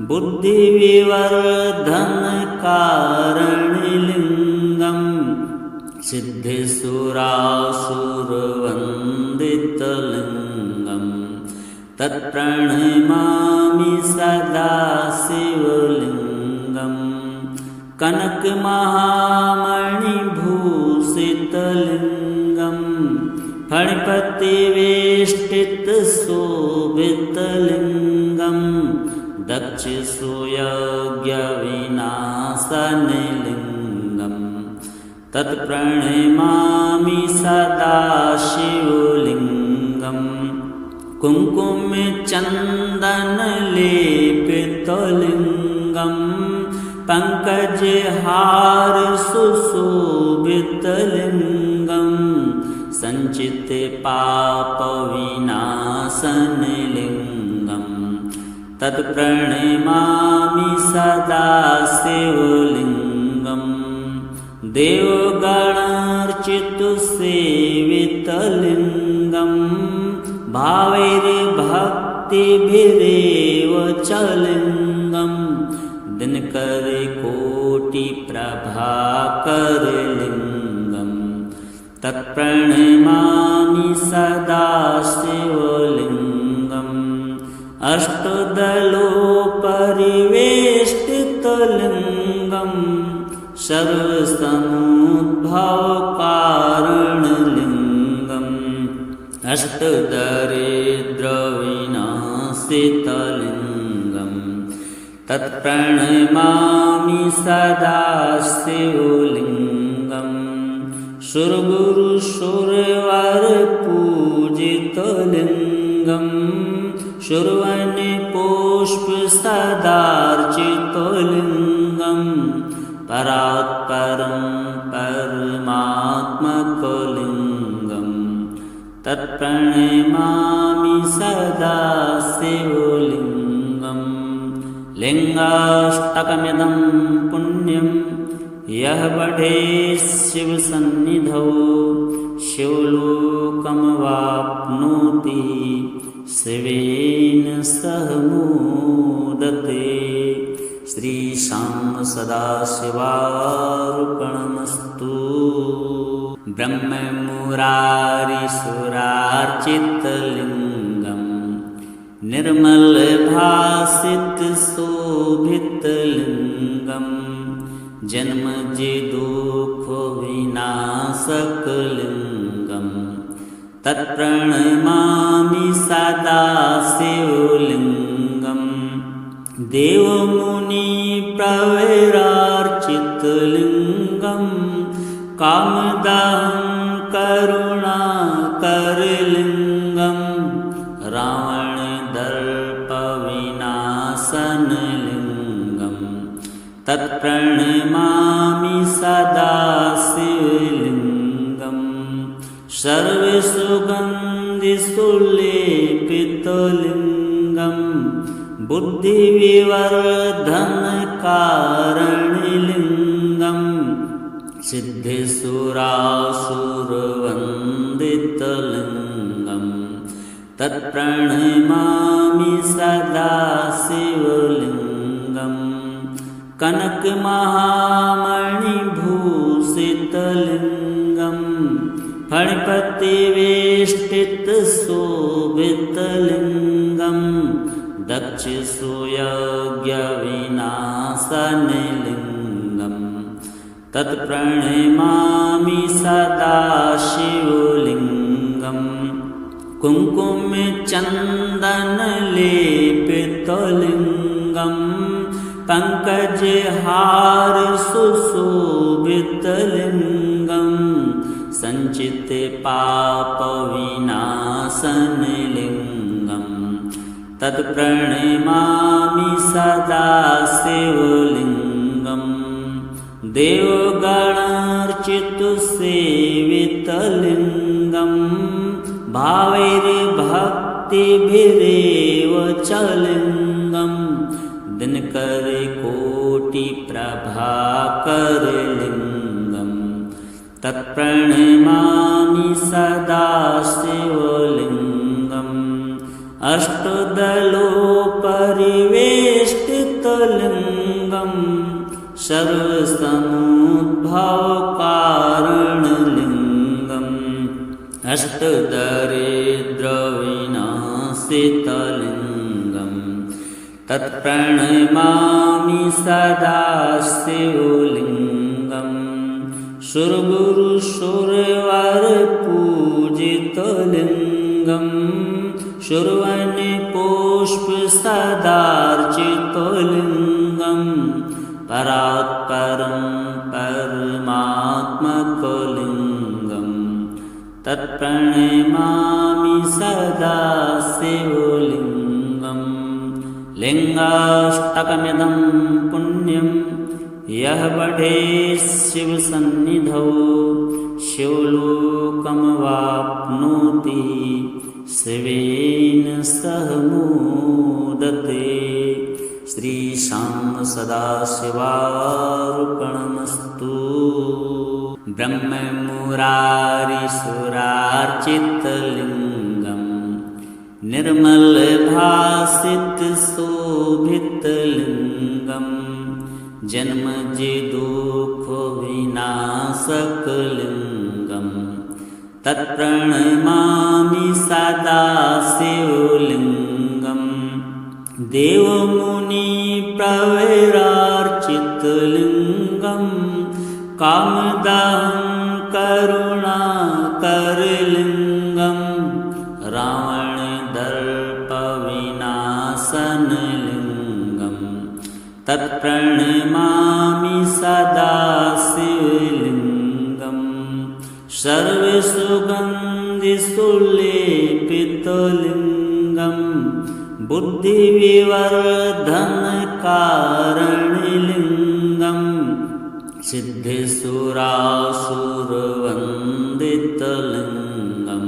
बुद्धिविवर्धनकारणलिङ्गं सिद्धेश्वरासुरवन्दितलिङ्गं तत्प्रणमामि सदा शिवलिङ्गं कनकमहामणिभूषितलिङ्गं फणिपतिवेष्टितशोभितलिङ्गं दक्षसूयज्ञविनाशनलिङ्गं तत्प्रणमामि सदा शिवलिङ्गं कुङ्कुमचन्दनलेपितलिङ्गं पङ्कजहार सुशोभितलिङ्गं सञ्चितपापविनाशनलिङ्गं तत्प्रणमामि सदा शिवलिङ्गं देवगणार्चितसेवितलिङ्गं भावैर्भक्तिभिरेव च लिङ्गं दिनकरकोटिप्रभाकरलिङ्गं तत्प्रणमामि सदा शिवलिङ्गम् अष्टदलोपरिवेष्टितलिङ्गं सर्वसमुद्भवकारणलिङ्गम् अष्टदरिद्रविनाशितलिङ्गं तत्प्रणमामि सदा शिवलिङ्गं सुरगुरुसुरवरपूजितलिङ्गं शूर्वणिपुष्पसदार्चितलिङ्गं परात्परं परमात्मकलिङ्गं तत्प्रणमामि सदा शिवलिङ्गं लिङ्गाष्टकमिदं पुण्यं यः पठेत् शिवसन्निधौ शिवलोकमवाप्नोति शिवेन सह मोदते। श्रीशां सदाशिवार्पणमस्तु। ब्रह्ममुरारिसुरार्चितलिङ्गं निर्मलभासितशोभितलिङ्गं जन्मजिदुःखविनाशकलिङ्गं तत्प्रणमामि सदा शिवलिङ्गं देवमुनिप्रवरार्चितलिङ्गं कामदहं करुणाकरलिङ्गं रावणदर्पविनाशनलिङ्गं तत्प्रणमामि सदा शिवलिङ्गं सर्वसुगन्धिसुलेपितलिङ्गं बुद्धिविवर्धनकारणलिङ्गं सिद्धेश्वरासुरवन्दितलिङ्गं तत्प्रणमामि सदा शिवलिङ्गं कनकमहामणिभूषितलिङ्गं फणिपतिवेष्टितशोभितलिङ्गं दक्षसुयज्ञविनाशनलिङ्गं तत्प्रणमामि सदा शिवलिङ्गं कुङ्कुमचन्दनलेपितलिङ्गं पङ्कजहार सुशोभितलिङ्गं सञ्चितपापविनाशनलिङ्गं तत्प्रणमामि सदा शिवलिङ्गं देवगणार्चितसेवितलिङ्गं भावैर्भक्तिभिरेव च लिङ्गं दिनकरकोटिप्रभाकरलिङ्गं तत्प्रणमामि सदा शिवलिङ्गं अष्टदलोपरिवेष्टितलिङ्गं सर्वसमुद्भवकारणलिङ्गं अष्टदरिद्रविनाशितलिङ्गं तत्प्रणमामि सदा शिवलिङ्गं सुरगुरुसुरवरपूजितलिङ्गं शूर्वणिपुष्पसदार्चितलिङ्गं परात्परं परमात्मकलिङ्गं तत्प्रणमामि सदा शिवलिङ्गं लिङ्गाष्टकमिदं पुण्यं यः पठे शिवसन्निधौ शिवलोकमवाप्नोति शिवेन सह मोदते। श्रीशां सदाशिवार्पणमस्तु। ब्रह्ममुरारिसुरार्चितलिङ्गं निर्मलभासितशोभितलिङ्गं जन्मजिदुःखविनाशकलिङ्गं तत्प्रणमामि सदा शिवलिङ्गं। देवमुनिप्रवरार्चितलिङ्गं कामदहं करुणाकरलिङ्गं रावणदर्पविनाशनलिङ्गं तत्प्रणमामि सदा शिवलिङ्गं। सर्वसुगन्धिसुलेपितलिङ्गं बुद्धिविवर्धनकारणलिङ्गं सिद्धेश्वरासुरवन्दितलिङ्गं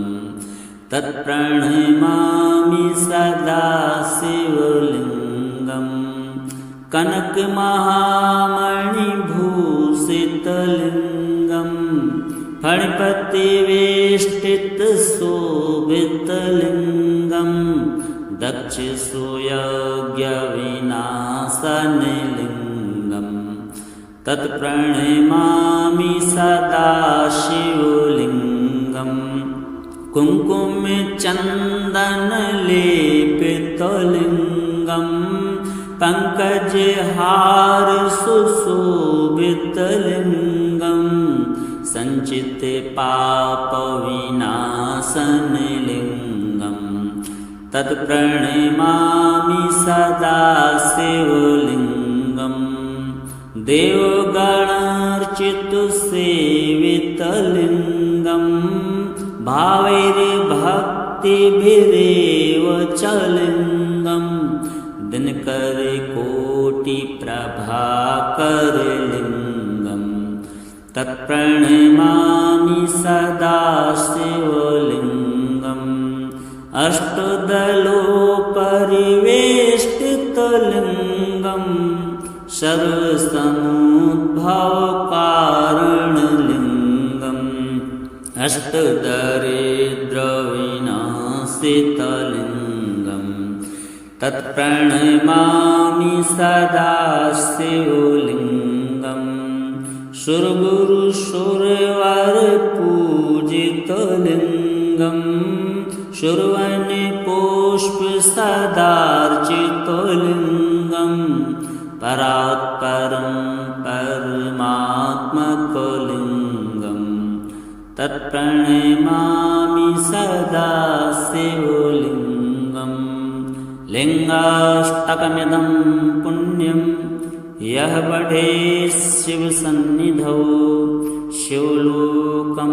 तत्प्रणमामि सदा शिवलिङ्गं। कनकमहामणिभूषितलिङ्गं फणिपतिवेष्टितशोभितलिङ्गं दक्षसुयज्ञविनाशनलिङ्गं तत्प्रणमामि सदा शिवलिङ्गं। कुङ्कुमचन्दनलेपितलिङ्गं पङ्कजहारसुशोभितलिङ्गं सञ्चितपापविनाशनलिङ्गं तत्प्रणमामि सदा शिवलिङ्गं। देवगणार्चितसेवितलिङ्गं भावैर्भक्तिभिरेव च लिङ्गं दिनकरकोटिप्रभाकरलिङ्गं तत्प्रणमामि सदा शिवलिङ्गं। अष्टदलोपरिवेष्टितलिङ्गं सर्वसमुद्भवकारणलिङ्गं अष्टदरिद्रविनाशितलिङ्गं तत्प्रणमामि सदा शिवलिङ्गं। सुरगुरुसुरवरपूजितलिङ्गं सुरवनपुष्पसदार्चितलिङ्गं परात्परं परमात्मकलिङ्गं तत्प्रणमामि सदा शिवलिङ्गं। लिङ्गाष्टकमिदं पुण्यं यः पठे शिवसन्निधौ शिवलोकमवाप्नोति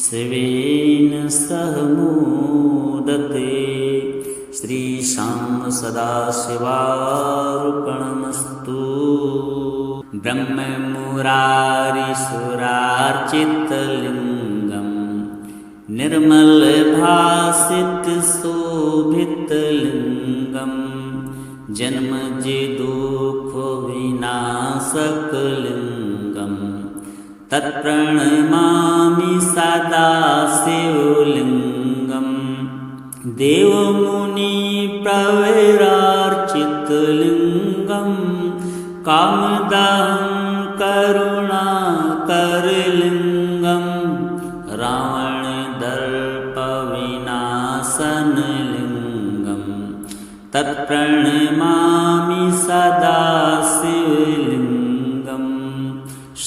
शिवेन सह मोदते। श्रीशां सदाशिवार्पणमस्तु। ब्रह्ममुरारिसुरार्चितलिङ्गं निर्मलभासितशोभितलिङ्गं जन्मजिदुःखविनाशकलिङ्गं तत्प्रणमामि सदा शिवलिङ्गं। देवमुनिप्रवरार्चितलिङ्गं कामदहं करुणाकरलिङ्गं रावणदर्पविनाशनलिङ्गं तत्प्रणमामि सदा शिवलिङ्गं।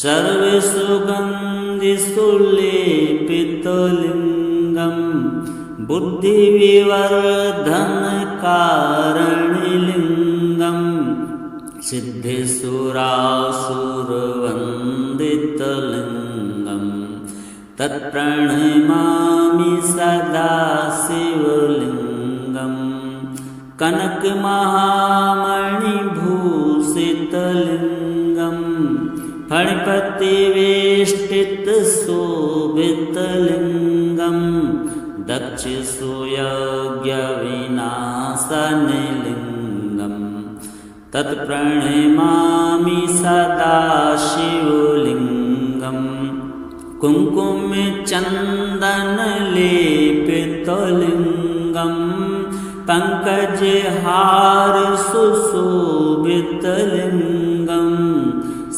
सर्वसुगन्धिसुलेपितलिङ्गं बुद्धिविवर्धनकारणलिङ्गं सिद्धेश्वरासुरवन्दितलिङ्गं तत्प्रणमामि सदा शिवलिङ्गं। कनकमहामणिभूषितलिङ्गं शोभितलिङ्गं फणिपतिवेष्टितशोभितलिङ्गं दक्षसूयज्ञविनाशनलिङ्गं तत्प्रणमामि सदा शिवलिङ्गं कुङ्कुमचन्दनलेपितलिङ्गं पङ्कजहार सुशोभितलिङ्गं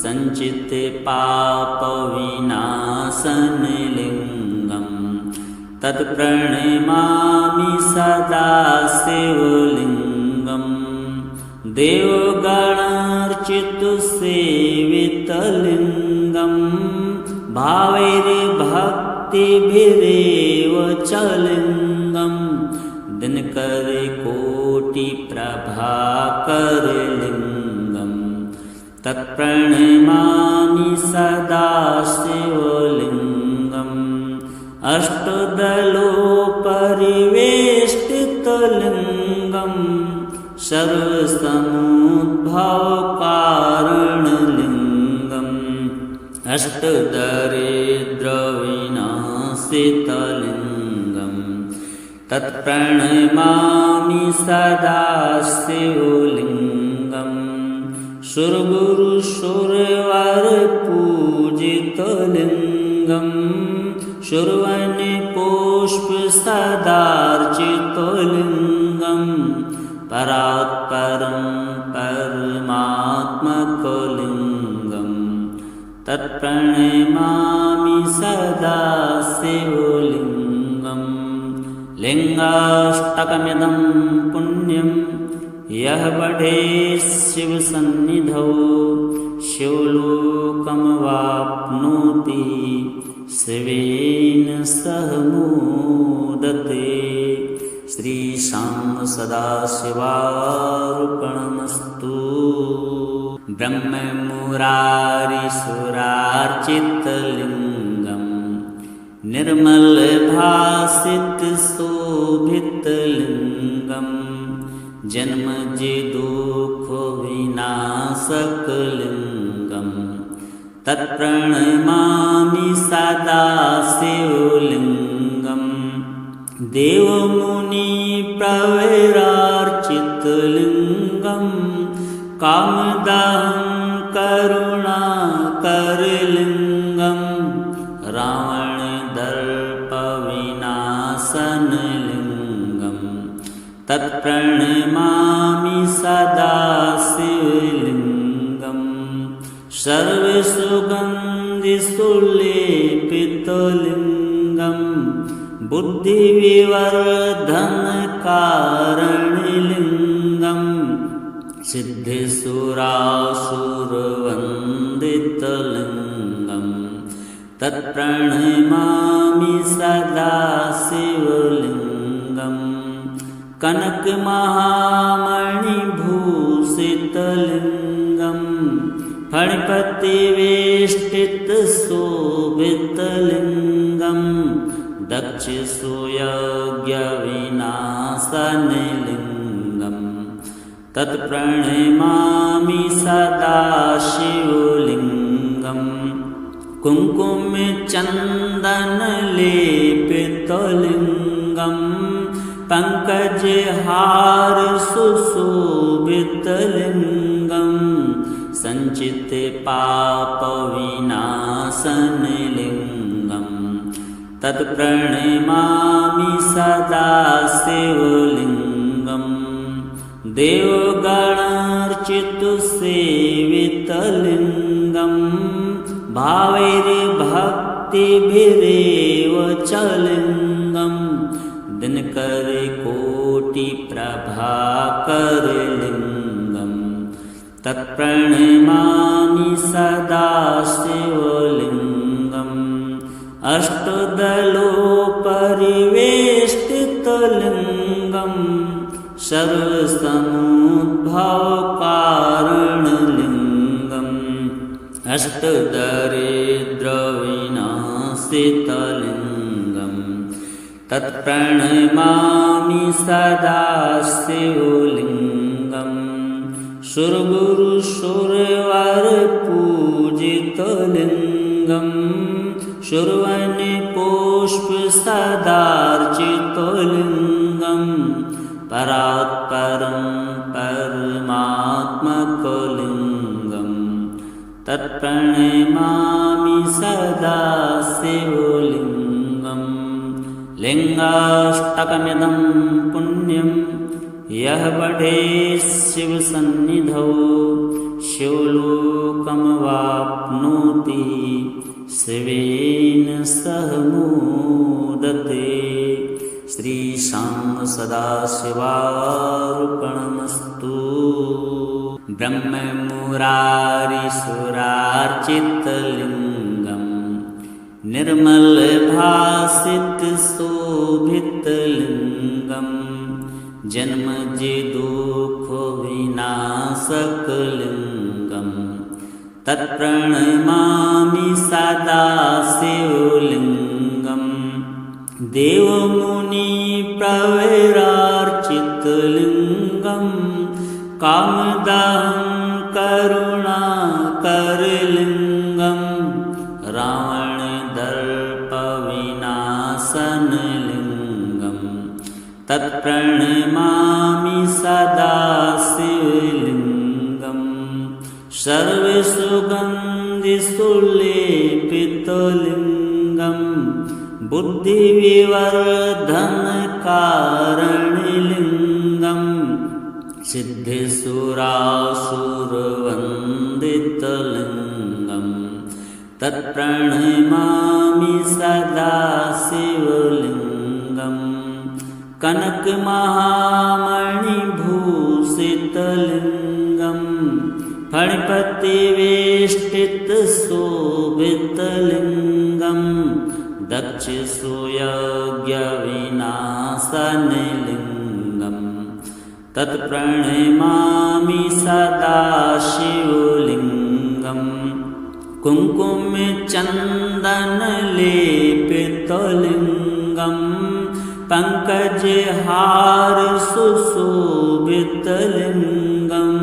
सञ्चितपापविनाशनलिङ्गं तत्प्रणमामि सदा शिवलिङ्गं देवगणार्चितसेवितलिङ्गं भावैर्भक्तिभिरेव च लिङ्गं दिनकरकोटिप्रभाकरलिङ्गं तत्प्रणमामि सदा शिवलिङ्गं अष्टदलोपरिवेष्टितलिङ्गं सर्वसमुद्भवकारणलिङ्गं अष्टदरिद्रविनाशितलिङ्गं तत्प्रणमामि सदा शिवलिङ्गं सुरगुरुसुरवरपूजितलिङ्गं शूर्वणिपुष्पसदार्चितलिङ्गं परात्परं परमात्मकलिङ्गं तत्प्रणमामि सदा शिवलिङ्गं लिङ्गाष्टकमिदं पुण्यं यः पठेत् शिवसन्निधौ शिवलोकमवाप्नोति शिवेन सह मोदते। श्रीशां सदाशिवार्पणमस्तु। ब्रह्ममुरारिसुरार्चितलिङ्गं निर्मलभासितशोभितलिङ्गं जन्मजिदुःखविनाशकलिङ्गं तत्प्रणमामि सदा शिवलिङ्गं देवमुनिप्रवरार्चितलिङ्गं कामदहं करुणाकरलिङ्गं रावणदर्पविनाशनलिङ्गं तत्प्रणमामि सदा शिवलिङ्गं सर्वसुगन्धिसुलेपितलिङ्गं बुद्धिविवर्धनकारणलिङ्गं सिद्धेश्वरासुरवन्दितलिङ्गं तत्प्रणमामि सदा शिवलिङ्गं कनकमहामणिभूषितलिङ्गं फणिपतिवेष्टितशोभितलिङ्गं दक्षसूयज्ञविनाशनलिङ्गं तत्प्रणमामि सदा शिवलिङ्गं कुङ्कुमचन्दनलेपितलिङ्गं पङ्कजहार सुशोभितलिङ्गं सञ्चितपापविनाशनलिङ्गं तत्प्रणमामि सदा शिवलिङ्गं देवगणार्चितसेवितलिङ्गं भावैर्भक्तिभिरेव च लिङ्गं दिनकरकोटिप्रभाकरलिङ्गं तत्प्रणमामि सदा शिवलिङ्गं अष्टदलोपरिवेष्टितलिङ्गं सर्वसमुद्भवकारणलिङ्गं अष्टदरिद्रविनाशितलिङ्गं तत्प्रणमामि सदा शिवलिङ्गं सुरगुरु सुरवर पूजितलिङ्गं सुरवन पुष्प सदार्चितलिङ्गं परात्परं परमात्मकलिङ्गं तत्प्रणमामि सदा शिवलिङ्गं लिङ्गाष्टकमिदं पुण्यं यः पठे शिवसन्निधौ शिवलोकमवाप्नोति शिवेन सह मोदते। श्रीशां सदाशिवार्पणमस्तु। ब्रह्ममुरारिसुरार्चितलिङ्गं निर्मलभासितशोभितलिङ्गं जन्मजिदुःखविनाशकलिङ्गं तत्प्रणमामि सदा शिवलिङ्गं देवमुनिप्रवरार्चितलिङ्गं कामदहं करुणाकरलिङ्गं रावणदर्पविनाशनलिङ्गं तत्प्रणमामि सदा शिवलिङ्गं सर्वसुगन्धिसुलेपितलिङ्गं बुद्धिविवर्धनकारणलिङ्गं सिद्धेश्वरासुरवन्दितलिङ्गं तत्प्रणमामि सदा शिवलिङ्गं कनकमहामणिभूषितलिङ्गं फणिपतिवेष्टितशोभितलिङ्गं दक्षसूयज्ञविनाशनलिङ्गं तत्प्रणमामि सदा शिवलिङ्गं कुङ्कुमचन्दनलेपितलिङ्गं पङ्कजहारसुशोभितलिङ्गं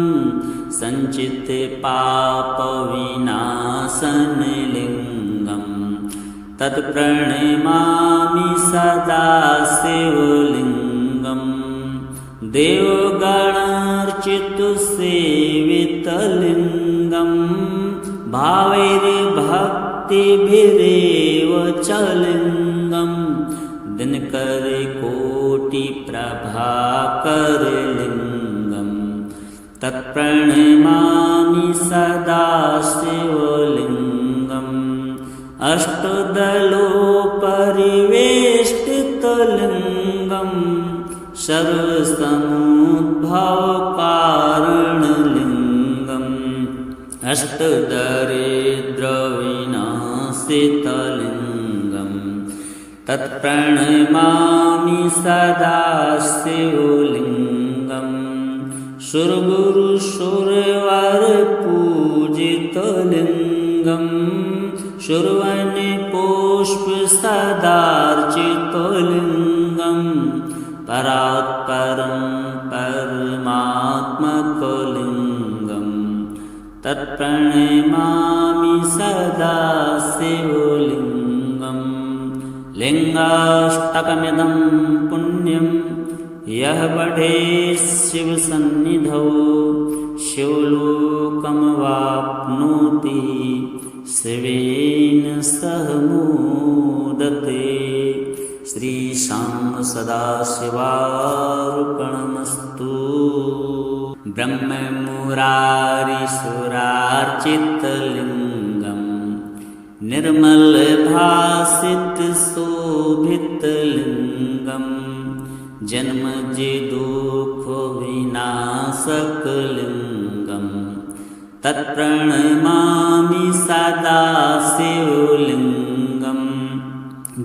सञ्चितपापविनाशनलिङ्गं तत्प्रणमामि सदा शिवलिङ्गं देवगणार्चितसेवितलिङ्गं भावैर्भक्तिभिरेव च लिङ्गं दिनकरकोटिप्रभाकरलिङ्गं तत्प्रणमामि सदा शिवलिङ्गं अष्टदलोपरिवेष्टितलिङ्गं सर्वसमुद्भवकारणलिङ्गं अष्टदरिद्रविनाशितलिङ्गं तत्प्रणमामि सदा शिवलिङ्गं सुरगुरु सुरवर पूजितलिङ्गं सुरवन पुष्प सदार्चितलिङ्गं परात्परं परमात्मकलिङ्गं तत्प्रणमामि सदा शिवलिङ्गं लिङ्गाष्टकमिदं पुण्यं यः पठे शिवसन्निधौ शिवलोकमवाप्नोति शिवेन सह मोदते। श्रीशां सदाशिवार्पणमस्तु। ब्रह्ममुरारिसुरार्चितलिङ्गं निर्मलभासितशोभितलिङ्गं जन्मजिदुःखविनाशकलिङ्गं तत्प्रणमामि सदा शिवलिङ्गं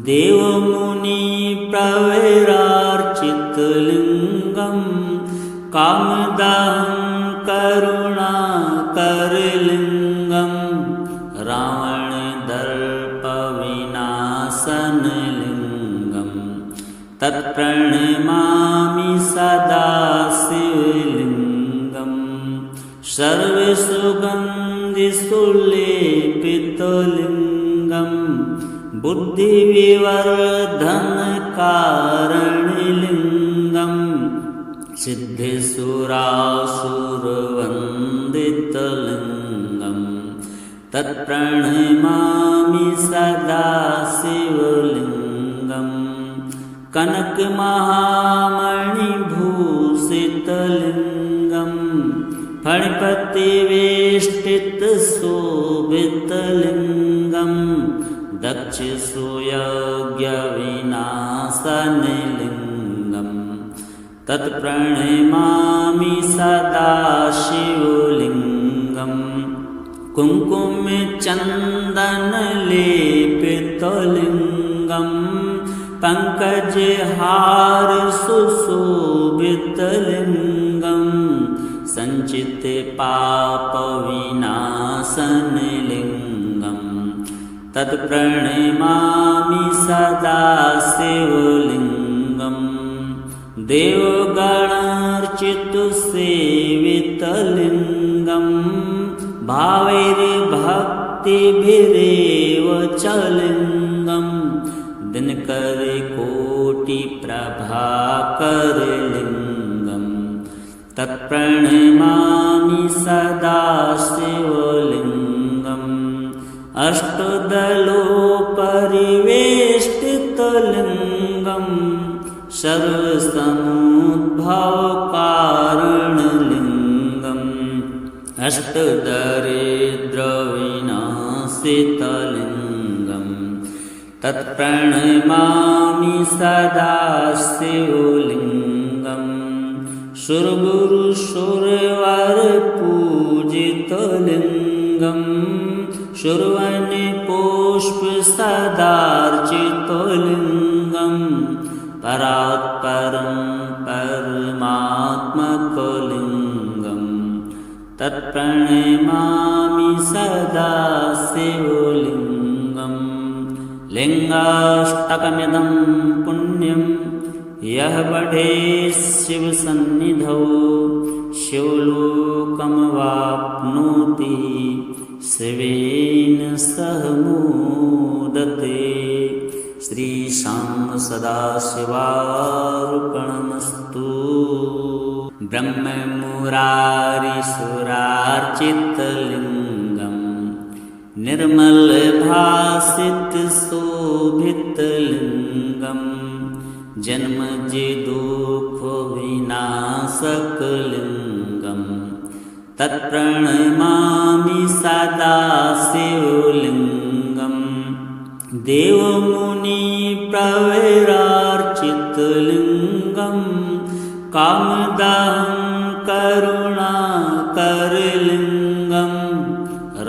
देवमुनिप्रवरार्चितलिङ्गं कामदहं करुणाकरलिङ्गं रावणदर्पविनाशनलिङ्गं तत्प्रणमामि सदा शिवलिङ्गं सर्वसुगन्धिसुलेपितलिङ्गं बुद्धिविवर्धनकारणलिङ्गं सिद्धिसुरासुरवन्दितलिङ्गं तत्प्रणमामि सदा शिवलिङ्गं कनकमहामणिभूषितलिङ्गं फणिपतिवेष्टितशोभितलिङ्गं दक्षसूयज्ञविनाशनलिङ्गं तत्प्रणमामि सदा शिवलिङ्गं कुङ्कुमचन्दनलेपितलिङ्गं पङ्कजहारसुशोभितलिङ्गं सञ्चितपापविनाशनलिङ्गं तत्प्रणमामि सदा शिवलिङ्गं देवगणार्चितसेवितलिङ्गं भावैर्भक्तिभिरेव च लिङ्गं दिनकरकोटिप्रभाकरलिङ्गं तत्प्रणमामि सदा शिवलिङ्गं अष्टदलोपरिवेष्टितलिङ्गं सर्वसमुद्भवकारणलिङ्गं अष्टदरिद्रविनाशितलिङ्गं तत्प्रणमामि सदा शिवलिङ्गं सुरगुरुसुरवरपूजितलिङ्गं सुरवनिपुष्पसदार्चितलिङ्गं परात्परं परमात्मकलिङ्गं तत्प्रणमामि सदा शिवलिङ्गं लिङ्गाष्टकमिदं पुण्यं यः पठेत् शिवसन्निधौ शिवलोकमवाप्नोति शिवेन सह मोदते। श्रीशां सदाशिवार्पणमस्तु। ब्रह्ममुरारिसुरार्चितलिङ्गं निर्मलभासितशोभितलिङ्गं जन्मजिदुःखविनाशकलिङ्गं तत्प्रणमामि सदा शिवलिङ्गं देवमुनिप्रवरार्चितलिङ्गं कामदहं करुणाकरलिङ्गं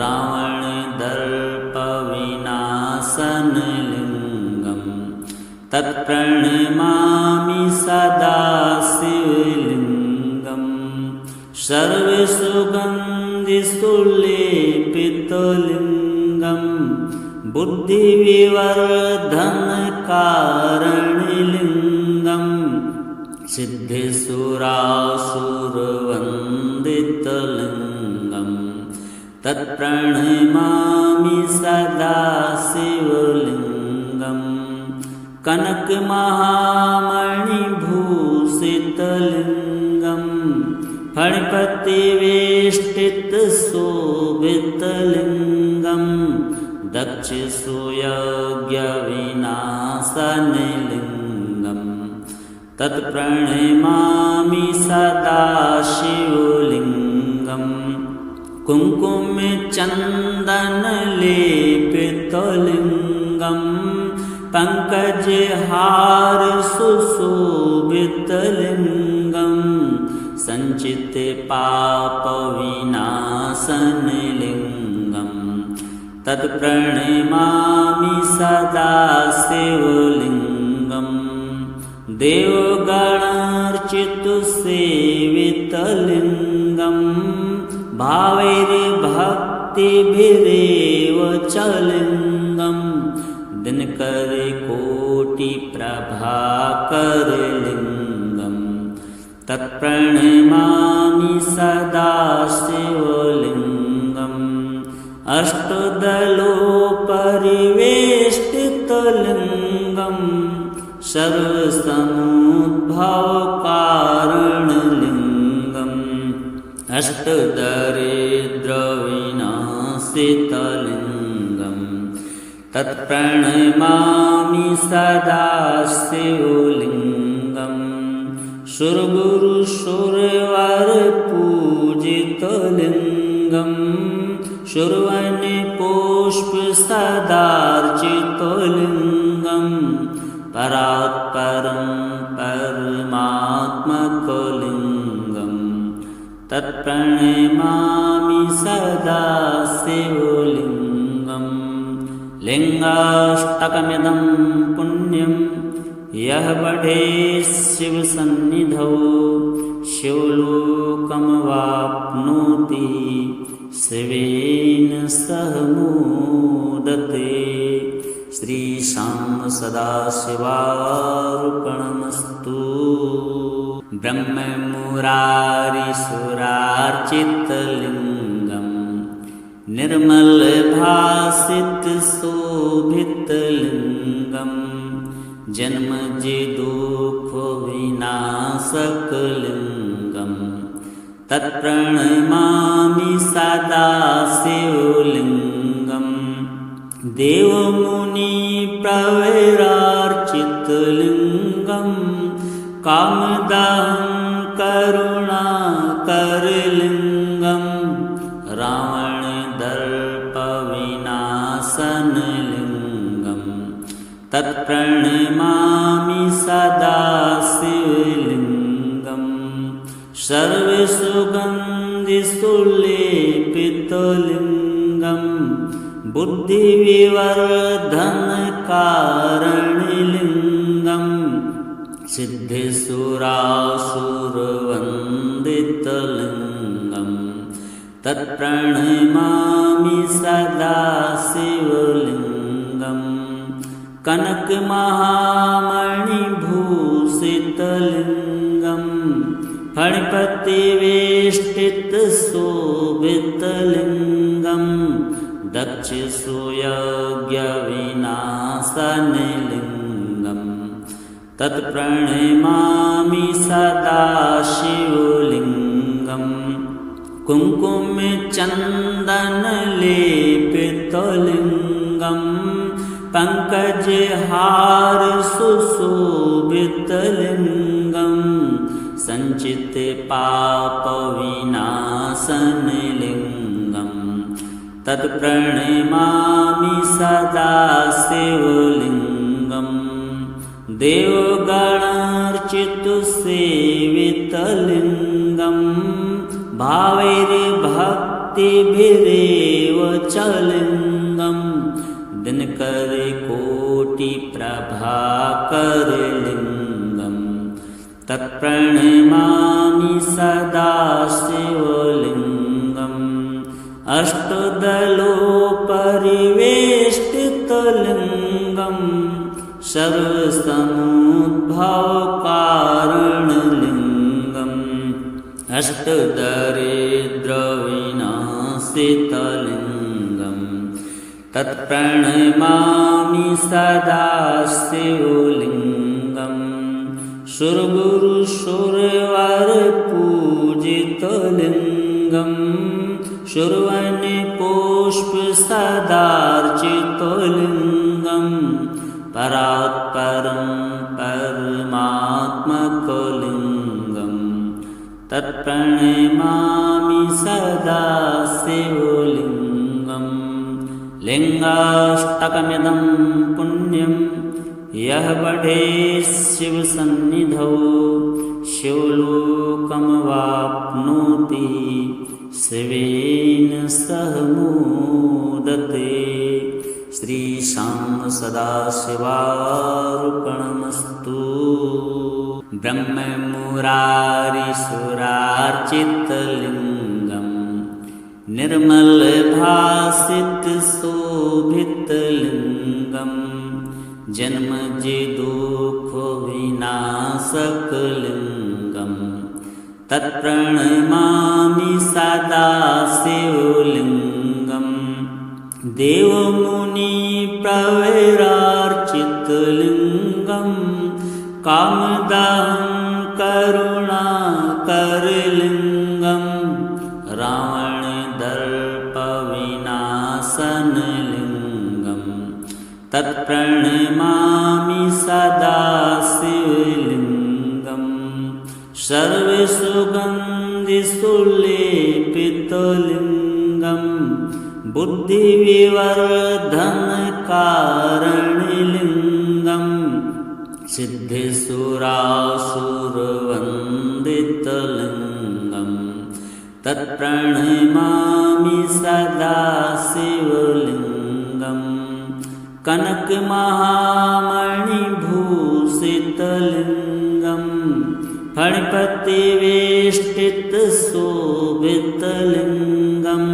रावणदर्पविनाशनलिङ्गं तत्प्रणमामि सदा शिवलिङ्गं सर्वसुगन्धिसुलेपितलिङ्गं बुद्धिविवर्धनकारणलिङ्गं सिद्धिसुरासुरवन्दितलिङ्गं तत्प्रणमामि सदा शिवलिङ्गं कनकमहामणिभूषितलिङ्गं फणिपतिवेष्टितशोभितलिङ्गं दक्षसूयज्ञविनाशनलिङ्गं तत्प्रणमामि सदा शिवलिङ्गं कुङ्कुमचन्दनलेपितलिङ्गं पङ्कजहारसुशोभितलिङ्गं सञ्चितपापविनाशनलिङ्गं तत्प्रणमामि सदा शिवलिङ्गं देवगणार्चितसेवितलिङ्गं भावैर्भक्तिभिरेव च लिङ्गं दिनकरकोटिप्रभाकरलिङ्गं तत्प्रणमामि सदा शिवलिङ्गम् अष्टदलोपरिवेष्टितलिङ्गम् सर्वसमुद्भवकारणलिङ्गम् अष्टदरिद्रविनाशितलिङ्गम् तत्प्रणमामि सदा शिवलिङ्गम् सुरगुरुसुरवरपूजितलिङ्गम् शूर्वनिपुष्पसदार्चितलिङ्गम् परात्परं परमात्मकलिङ्गम् तत्प्रणमामि सदा शिवलिङ्गम् लिङ्गाष्टकमिदं पुण्यं यः पठेत् शिवसन्निधौ शिवलोकमवाप्नोति शिवेन सह मोदते। श्रीशां सदाशिवार्पणमस्तु। ब्रह्ममुरारिसुरार्चितलिङ्गम् निर्मलभासितशोभितलिङ्गम् जन्मजिदुःखविनाशकलिङ्गम् तत्प्रणमामि सदा शिवलिङ्गम् देवमुनिप्रवरार्चितलिङ्गम् कामदहं करुणाकरलिङ्गम् रावणदर्पविनाशनलिङ्गम् तत्प्रणमामि सदा शिवलिङ्गम् सर्वसुगन्धिसुलेपितलिङ्गम् बुद्धिविवर्धनकारणलिङ्गम् सिद्धिसुरासुरवन्दितलिङ्गम् तत्प्रणमामि सदा शिवलिङ्गम् कनकमहामणिभूषितलिङ्गम् फणिपतिवेष्टितशोभितलिङ्गम् दक्षसूयज्ञविनाशनलिङ्गम् तत्प्रणमामि सदा शिवलिङ्गम् कुङ्कुमचन्दनलेपितलिङ्गम् पङ्कजहारसुशोभितलिङ्गम् सञ्चितपापविनाशनलिङ्गम् तत्प्रणमामि सदा शिवलिङ्गम् देवगणार्चितसेवितलिङ्गम् भावैर्भक्तिभिरेव च लिङ्गम् दिनकरकोटिप्रभाकरलिङ्गम् तत्प्रणमामि सदा शिवलिङ्गम् अष्टदलोपरिवेष्टितलिङ्गम् सर्वसमुद्भवकारणलिङ्गम् अष्टदरिद्रविनाशितलिङ्गम् तत्प्रणमामि सदा शिवलिङ्गम् सुरगुरुसुरवरपूजितलिङ्गम् शूर्वनिपुष्पसदार्चितलिङ्गम् परात्परं परमात्मकलिङ्गम् तत्प्रणमामि सदा शिवलिङ्गम् लिङ्गाष्टकमिदं पुण्यं यः पठेत् शिवसन्निधौ शिवलोकमवाप्नोति शिवेन सह मोदते। श्रीशां सदाशिवार्पणमस्तु। ब्रह्ममुरारिसुरार्चितलिङ्गम् निर्मलभासितशोभितलिङ्गम् जन्मजिदुःखविनाशकलिङ्गम् तत्प्रणमामि सदा शिवलिङ्गम् देवमुनिप्रवरार्चितलिङ्गम् कामदहं करुणाकरलिङ्गम् रावणदर्पविनाशनलिङ्गम् तत्प्रणमामि सदा शिवलिङ्गम् सर्वसुगन्धिसुलेपितलिङ्गम् बुद्धिविवर्धनकारणलिङ्गम् सिद्धिसुरासुरवन्दितलिङ्गम् तत्प्रणमामि सदा शिवलिङ्गम् कनकमहामणिभूषितलिङ्गम् फणिपतिवेष्टितशोभितलिङ्गम्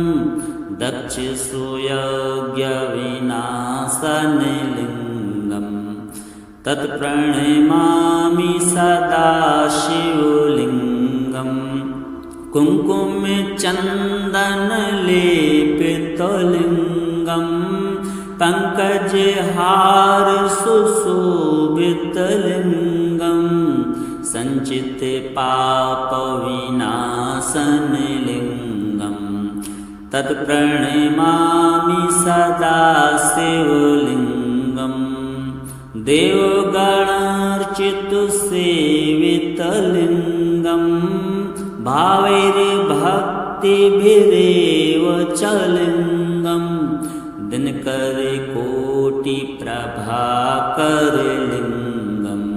दक्षसूयज्ञविनाशनलिङ्गम् तत्प्रणमामि सदा शिवलिङ्गम् कुङ्कुमचन्दनलेपितलिङ्गम् पङ्कजहारसुशोभितलिङ्गम् सञ्चितपापविनाशनलिङ्गम् तत्प्रणमामि सदा शिवलिङ्गम् देवगणार्चितसेवितलिङ्गम् भावैर्भक्तिभिरेव च लिङ्गम् दिनकरकोटिप्रभाकरलिङ्गम्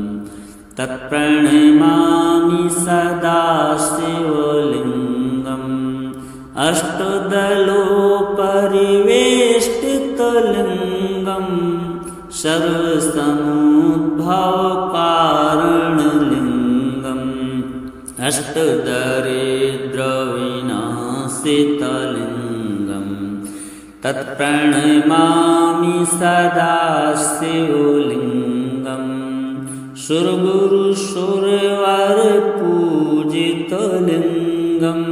तत्प्रणमामि सदा शिवलिङ्गम् अष्टदलोपरिवेष्टितलिङ्गम् सर्वसमुद्भवकारणलिङ्गम् अष्टदरिद्रविनाशितलिङ्गम् तत्प्रणमामि सदा शिवलिङ्गम् सुरगुरुसुरवरपूजितलिङ्गम्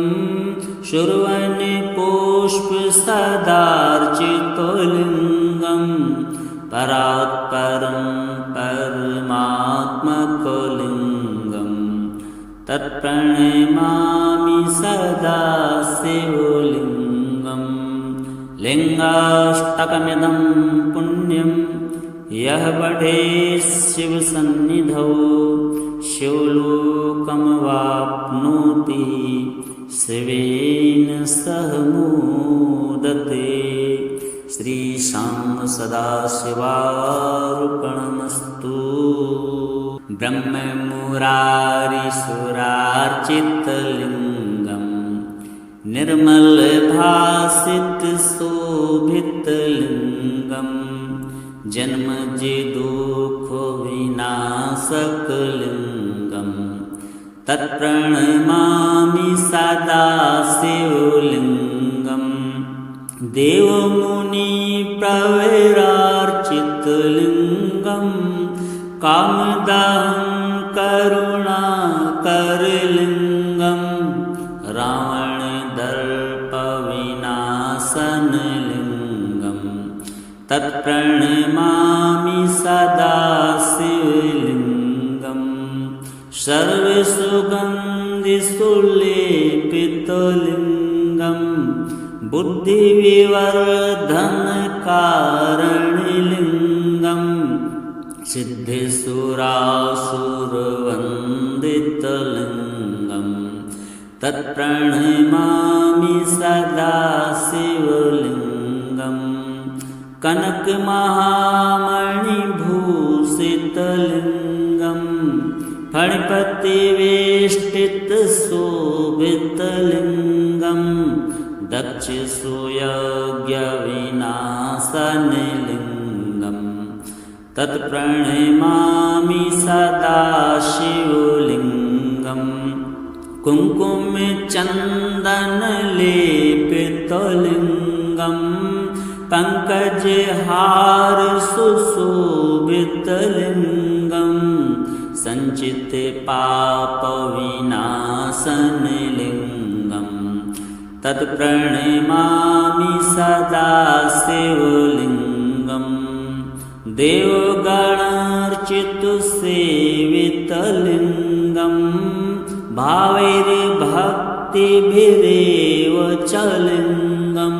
शूर्वणिपुष्पसदार्चितलिङ्गम् परात्परं परमात्मकलिङ्गम् तत्प्रणमामि सदा शिवलिङ्गम् लिङ्गाष्टकमिदं पुण्यं यः पठेत् शिवसन्निधौ शिवलोकमवाप्नोति शिवेन सह मोदते। श्रीशां सदाशिवार्पणमस्तु। ब्रह्ममुरारिसुरार्चितलिङ्गम् निर्मलभासितशोभितलिङ्गम् जन्मजिदुःखविनाशकलिङ्गम् तत्प्रणमामि सदा शिवलिङ्गम् देवमुनिप्रवरार्चितलिङ्गम् कामदहं करुणाकरलिङ्गम् रावणदर्पविनाशनलिङ्गम् तत्प्रणमामि सदा शिवलिङ्गम् सर्वसुगन्धिसुलेपितलिङ्गम् बुद्धिविवर्धनकारणलिङ्गम् सिद्धिसुरासुरवन्दितलिङ्गम् तत्प्रणमामि सदा शिवलिङ्गम् कनकमहामणिभूषितलिङ्गम् फणिपतिवेष्टितशोभितलिङ्गम् दक्षसूयज्ञविनाशनलिङ्गम् तत्प्रणमामि सदा शिवलिङ्गम् कुङ्कुमचन्दनलेपितलिङ्गम् पङ्कजहारसुशोभितलिङ्गम् सञ्चिते पापविनाशनलिङ्गं तत्प्रणमामि सदा शिवलिङ्गं देवगणार्चितसेवितलिङ्गं भावैर्भक्तिभिरेव च लिङ्गं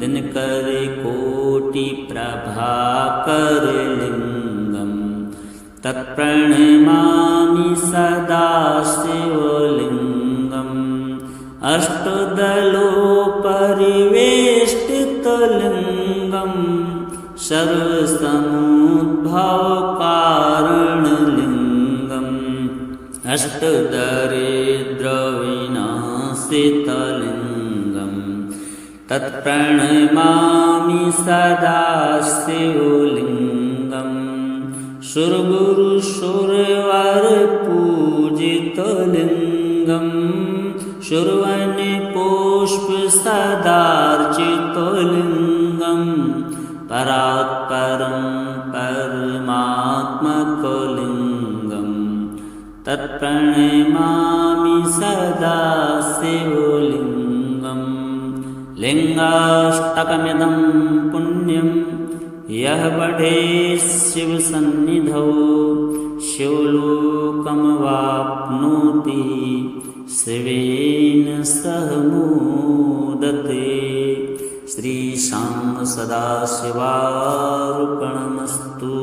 दिनकरकोटिप्रभाकरलिङ्गं तत्प्रणमामि सदा शिवलिङ्गम् अष्टदलोपरिवेष्टितलिङ्गं सर्वसमुद्भवकारणलिङ्गम् अष्टदरिद्रविनाशितलिङ्गं तत्प्रणमामि सदा शिवलिङ्गम् सुरगुरुसुरवरपूजितलिङ्गं शुर्वनिपुष्पसदार्चितलिङ्गं परात्परं परमात्मकलिङ्गं तत्प्रणमामि सदा शिवलिङ्गम् लिङ्गाष्टकमिदं पुण्यं यः पठेत् शिवसन्निधौ शिवलोकमवाप्नोति शिवेन सह मोदते। श्रीशां सदाशिवार्पणमस्तु।